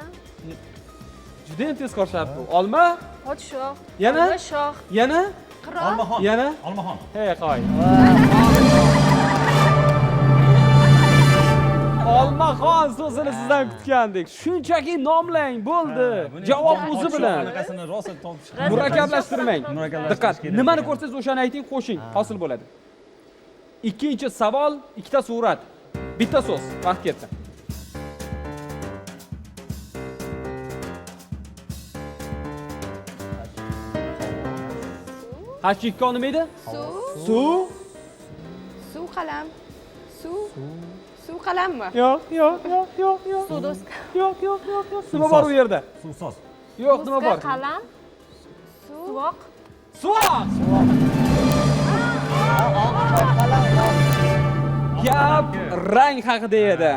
Juda ham tezkor shart bu. Olma? podshoh, Yana? olma shoh. Yana? Olmaxon. Yana? Olmaxon. Hey, qo'y. Olmaxon so'zini sizdan kutgandik. Shunchaki nomlang, bo'ldi. Javob o'zi bilan. Bunaqasini rosa topish. Murakkablashtirmang. Murakkablashtirib Diqqat, kerak. nimani ko'rsangiz o'shani ayting, qo'shing, hosil bo'ladi. Ikkinchi savol, 2 ta surat, bitta so'z. Vaqt ketdi. H2 nima edi? Suv. Suv? Suv qalam. Suv. Suv qalammi? Yo'q. Suv doska. Yo'q. Nima bor u yerda? Suvsoz. Yo'q, nima bor? Qalam, suvoq. Suvoq. Gap rang haqida edi.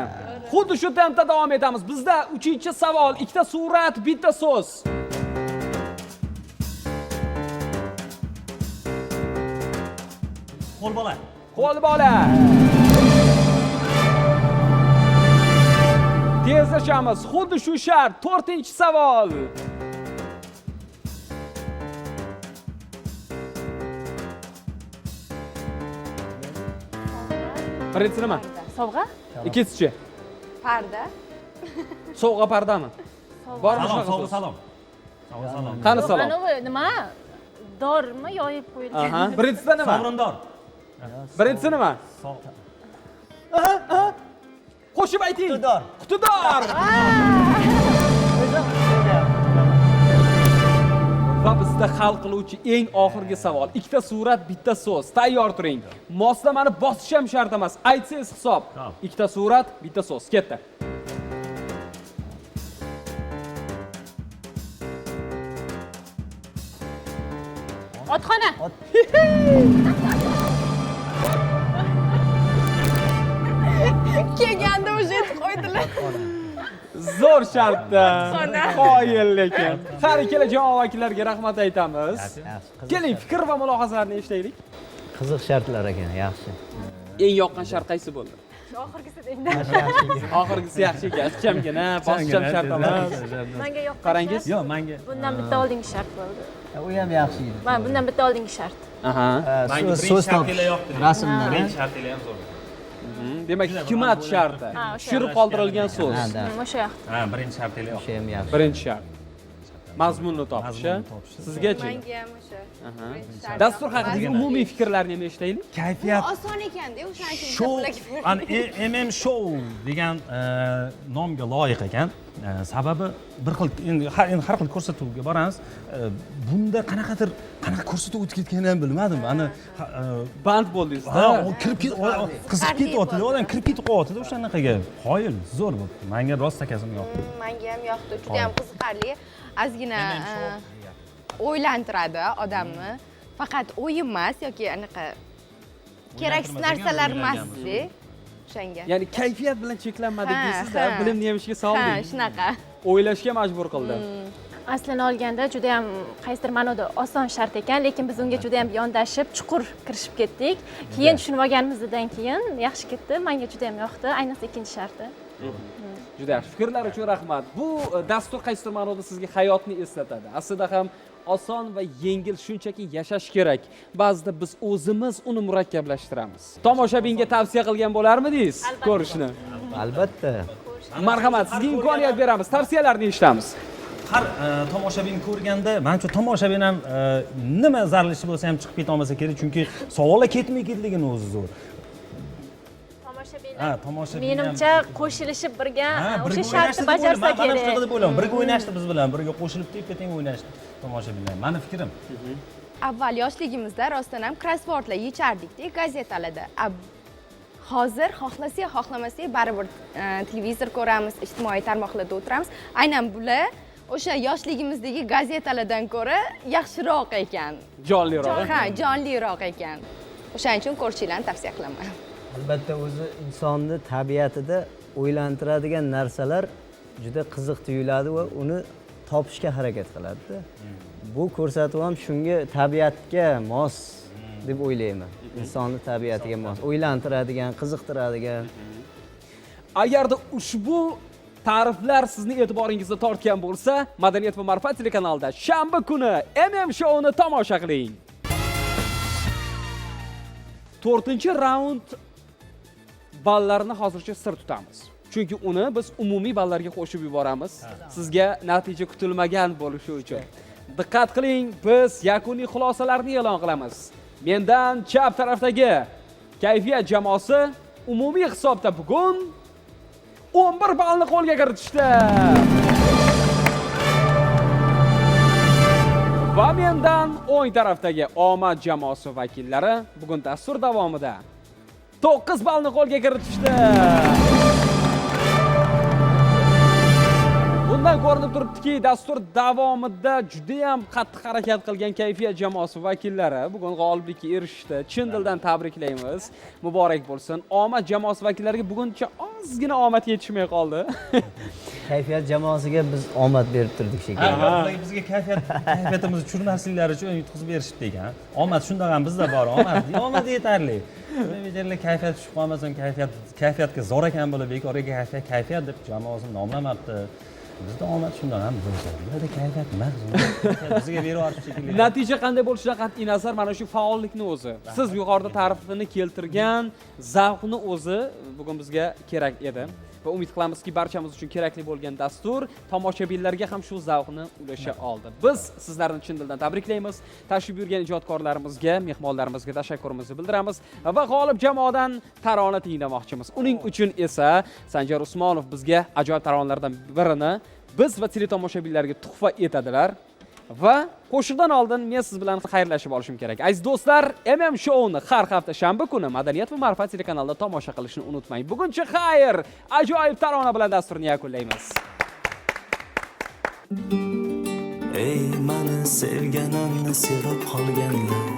Xuddi shu tempda davom etamiz. Bizda 3-savol, 2 ta surat, bitta so'z. Qo'l bola. Qo'l bola. Tezlashamiz. Xuddi shu shart. 4-savol. Birinchisi nima? Sovg'a? Ikkinchisi. Parda. Sovg'a pardami? Bormi Salom, shunaqa so'z? salom. Salom. Qani salom. Anavi nima? Dormi yoyib qo'yilgan? Aha. Birinchisida nima? Sovrindor. Birinchisi nima? Qo'shib ayting. Qutidor. Qutidor. Va bizda hal qiluvchi eng oxirgi savol. Ikkita surat, bitta so'z. Tayyor turing. Moslamani bosish ham shart emas. Aytsangiz hisob. Ikkita surat, bitta so'z. Ketdi. Otxona. Kelganda o'sha aytib qo'ydilar. Zo'r shartda. Xona. Qoyil lekin. Har ikkala jamoa vakillariga rahmat aytamiz. Yaxshi. Keling, fikr va mulohazalarni eshitaylik. Qiziq shartlar ekan, yaxshi. Eng yoqqan shart qaysi bo'ldi? Oxirgisi deydi. Oxirgisi yaxshi ekan. Ixchamgina, bosisham shart emas. Menga yoqqan. Qarangiz? Yo'q, menga. Bundan bitta oldingi shart bo'ldi. U ham yaxshi edi. Mana bundan bitta oldingi shart. Aha. So'z topish. Rasmlar. Shartlar ham zo'r. Demak, hikmat sharti. Ha, o'sha. Tushirib qoldirilgan so'z. O'sha yoqda. Ha, birinchi shartlar yo'q. O'sha ham yaxshi. Birinchi shart. Mazmunni topish. Mazmunni topish. Sizgachi? Menga ham o'sha. Dastur haqidagi umumiy fikrlarni ham eshitaylik. Kayfiyat Oson ekanda, o'shaning uchun show, gapirib MM show degan nomga loyiq ekan. Sababi bir xil endi har xil ko'rsatuvga boramiz. Bunda qanaqa ko'rsatuv o'tib ketganini ham bilmadim. Ana Band bo'ldingiz-da. ha, u kirib qiziqib ketyapti, odam kirib ketib qolyapti o'shanaqaga. Qoyil, zo'r bu. Menga rost akasini yoqdi. Menga ham yoqdi. Juda ham qiziqarli. Ozgina o'ylantiradi odamni. Faqat o'yin emas yoki anaqa keraksiz narsalar emas-da. O'shanga. Ya'ni kayfiyat bilan cheklanmadik Ha, deysiz-da, ha. bilimni ham ishga Ha, soldik. shunaqa. O'ylashga majbur qildi. Aslini olganda juda ham qaysidir ma'noda oson shart ekan, lekin biz unga juda ham yondashib, chuqur kirishib ketdik. Keyin tushunib olganimizdan keyin yaxshi ketdi. Menga juda ham yoqdi, ayniqsa ikkinchi sharti. Juda yaxshi. Fikrlar uchun rahmat. Bu dastur qaysidir ma'noda sizga hayotni eslatadi. Aslida ham oson va yengil shunchaki yashash kerak. Ba'zida biz o'zimiz uni murakkablashtiramiz. Tomoshabinga tavsiya qilgan bo'larmidingiz ko'rishni? Albatta. Marhamat, sizga imkoniyat beramiz. Tavsiyalarni eshitamiz. Har tomoshabin ko'rganda, menimcha tomoshabin ham nima zarilishi bo'lsa ham chiqib keta olmasa kerak, chunki savollar ketmay ketligini o'zi zo'r. Ha, tomoshabin. Menimcha qo'shilishib birga o'sha birga shartni o'ynashdi bajarsa deb o'ylayman. kerak. Deb o'ylayman. Birga o'ynashdi biz bilan, birga qo'shilib teppa-teng o'ynashdi tomoshabinlar. Meni fikrim. Avval yoshligimizda rostdan ham krossvordlar yechardik-da gazetalarda. Hozir xohlasak, xohlamasak baribir televizor ko'ramiz, ijtimoiy tarmoqlarda o'tiramiz. Aynan bular o'sha yoshligimizdagi gazetalardan ko'ra yaxshiroq ekan. Jonliroq. Ha, jonliroq ekan. O'shaning uchun ko'rishinglarni tavsiya qilaman. Albatta o'zi insonni tabiatida o'ylantiradigan narsalar juda qiziq tuyuladi va uni topishga harakat qiladi-da. Bu ko'rsatuv ham shunga tabiatga mos deb o'ylayman. Insonni tabiatiga mos, o'ylantiradigan, qiziqtiradigan. Agarda ushbu ta'riflar sizni e'tiboringizni tortgan bo'lsa, Madaniyat va ma'rifat telekanalida shanba kuni MM showni tomosha qiling. 4-raund ballarni hozircha sir tutamiz. Chunki uni biz umumiy ballarga qo'shib yuboramiz. Sizga natija kutilmagan bo'lishi uchun. Diqqat qiling, biz yakuniy xulosalarni e'lon qilamiz. Mendan chap tarafdagi Kayfiyat jamoasi umumiy hisobda bugun 11 ballni qo'lga kiritishdi. Va mendan o'ng tarafdagi Omad jamoasi vakillari bugun dastur davomida 9 ballni qo'lga kiritishdi. Bundan ko'rinib turibdiki, dastur davomida juda ham qattiq harakat qilgan Kayfiyat jamoasi vakillari bugun g'oliblikka erishdi. Chin dildan tabriklaymiz. Muborak bo'lsin. Omad jamoasi vakillariga buguncha ozgina omad yetishmay qoldi. Kayfiyat jamoasiga biz omad berib turdik shekilli. Bizga kayfiyatimizni tushirmasliklari uchun yutqizib berishibdi ekan. Omad shundoq ham bizda bor. Omad yetarli. Bejarlar kayfiyat tushib qolmasin, kayfiyatga zo'r ekan bo'lib, bekorga kayfiyat deb jamoasini nomlamabdi. Bizda omad shundoq ham bo'lsa, bizda kayfiyat nima? Bizga berib yuborib shekilli. Natija qanday bo'lishidan qat'iy nazar mana shu faollikni o'zi, siz yuqorida ta'rifini keltirgan zavqni o'zi bugun bizga kerak edi. va umid qilamizki barchamiz uchun kerakli bo'lgan dastur tomoshabinlarga ham shu zavqni ulasha oldi. Biz sizlarni chin dildan tabriklaymiz. Tashrif buyurgan ijodkorlarimizga, mehmonlarimizga tashakkurimizni bildiramiz va g'olib jamoadan tarona tinglamoqchimiz. Uning uchun esa Sanjar Usmonov bizga ajoyib taronalardan birini biz va teletomoshabinlarga tuhfa etadilar. Va qo'shiqdan oldin men siz bilan xayrlashib olishim kerak. Aziz do'stlar, MM Show'ni har hafta shanba kuni Madaniyat va ma'rifat telekanalida tomosha qilishni unutmang. Buguncha xayr, ajoyib tarona bilan dasturni yakunlaymiz. Ey mani sevganimni sevib qolganlar,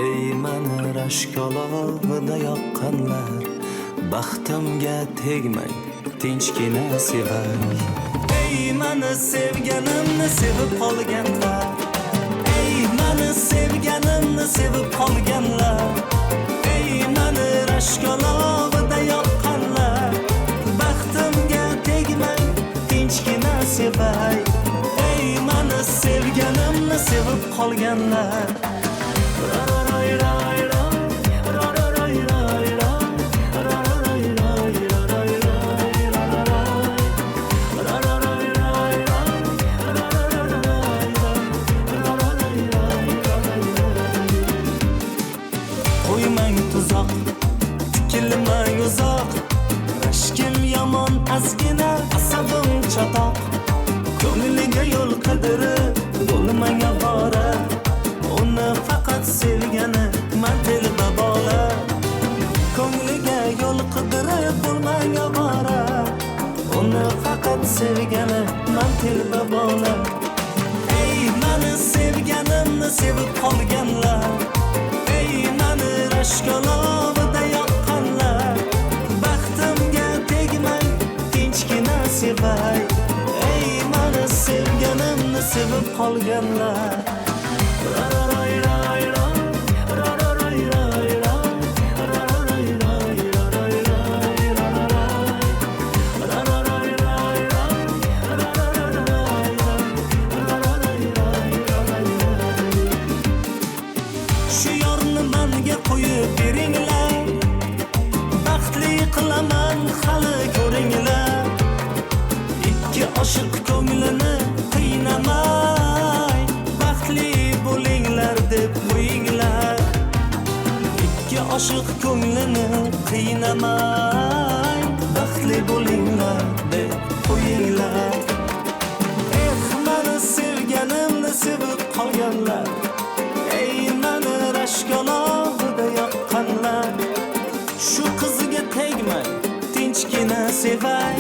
ey mani rashkolovida yoqqanlar, baxtimga tegmang, tinchgina sevay. Ey mani sevganimni sevib qolganlar, ey mani sevganimni sevib qolganlar, ey mani rashkolovida yoqqanlar, baxtimga tegmang, tinchgina sevay. Ey mani sevganimni sevib qolganlar. Qo'ymang tuzoq, tikilmang uzoq, rashkim yomon azgina, asabim chatoq. Ko'ngliga yo'l qidirib, bo'lmang avora, uni faqat sevgani man telba bola. Ko'ngliga yo'l qidirib, bo'lmang avora, uni faqat sevgani man telba bola. Ey mani sevganimni sevib qolganlar, ey mani rashkolovida yoqqanlar, baxtimga tegmang, tinchgina sevay. Ey mani sevganimni sevib qolganlar. Shu yorni menga qo'yib beringlar, baxtli qilaman hali ko'ringlar. Ikki oshiq ko'nglini qiynamay, baxtli bo'linglar deb qo'yinglar. Ikki oshiq ko'nglini qiynamay, baxtli bo'linglar deb qo'yinglar. Mani sevganimni sevib qolganlar, ey mani rashkolovida yoqqanlar, shu qizga tegmang, tinchgina sevay.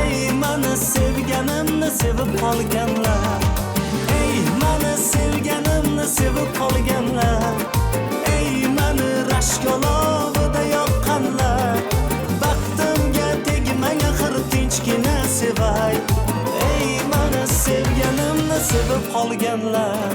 Ey mani sevganimni sevib qolganlar, ey mani sevganimni sevib qolganlar, ey mani rashkolovida yoqqanlar, baxtimga tegmang, axir tinchgina sevay. Ey mani sevganimni sevib qolganlar.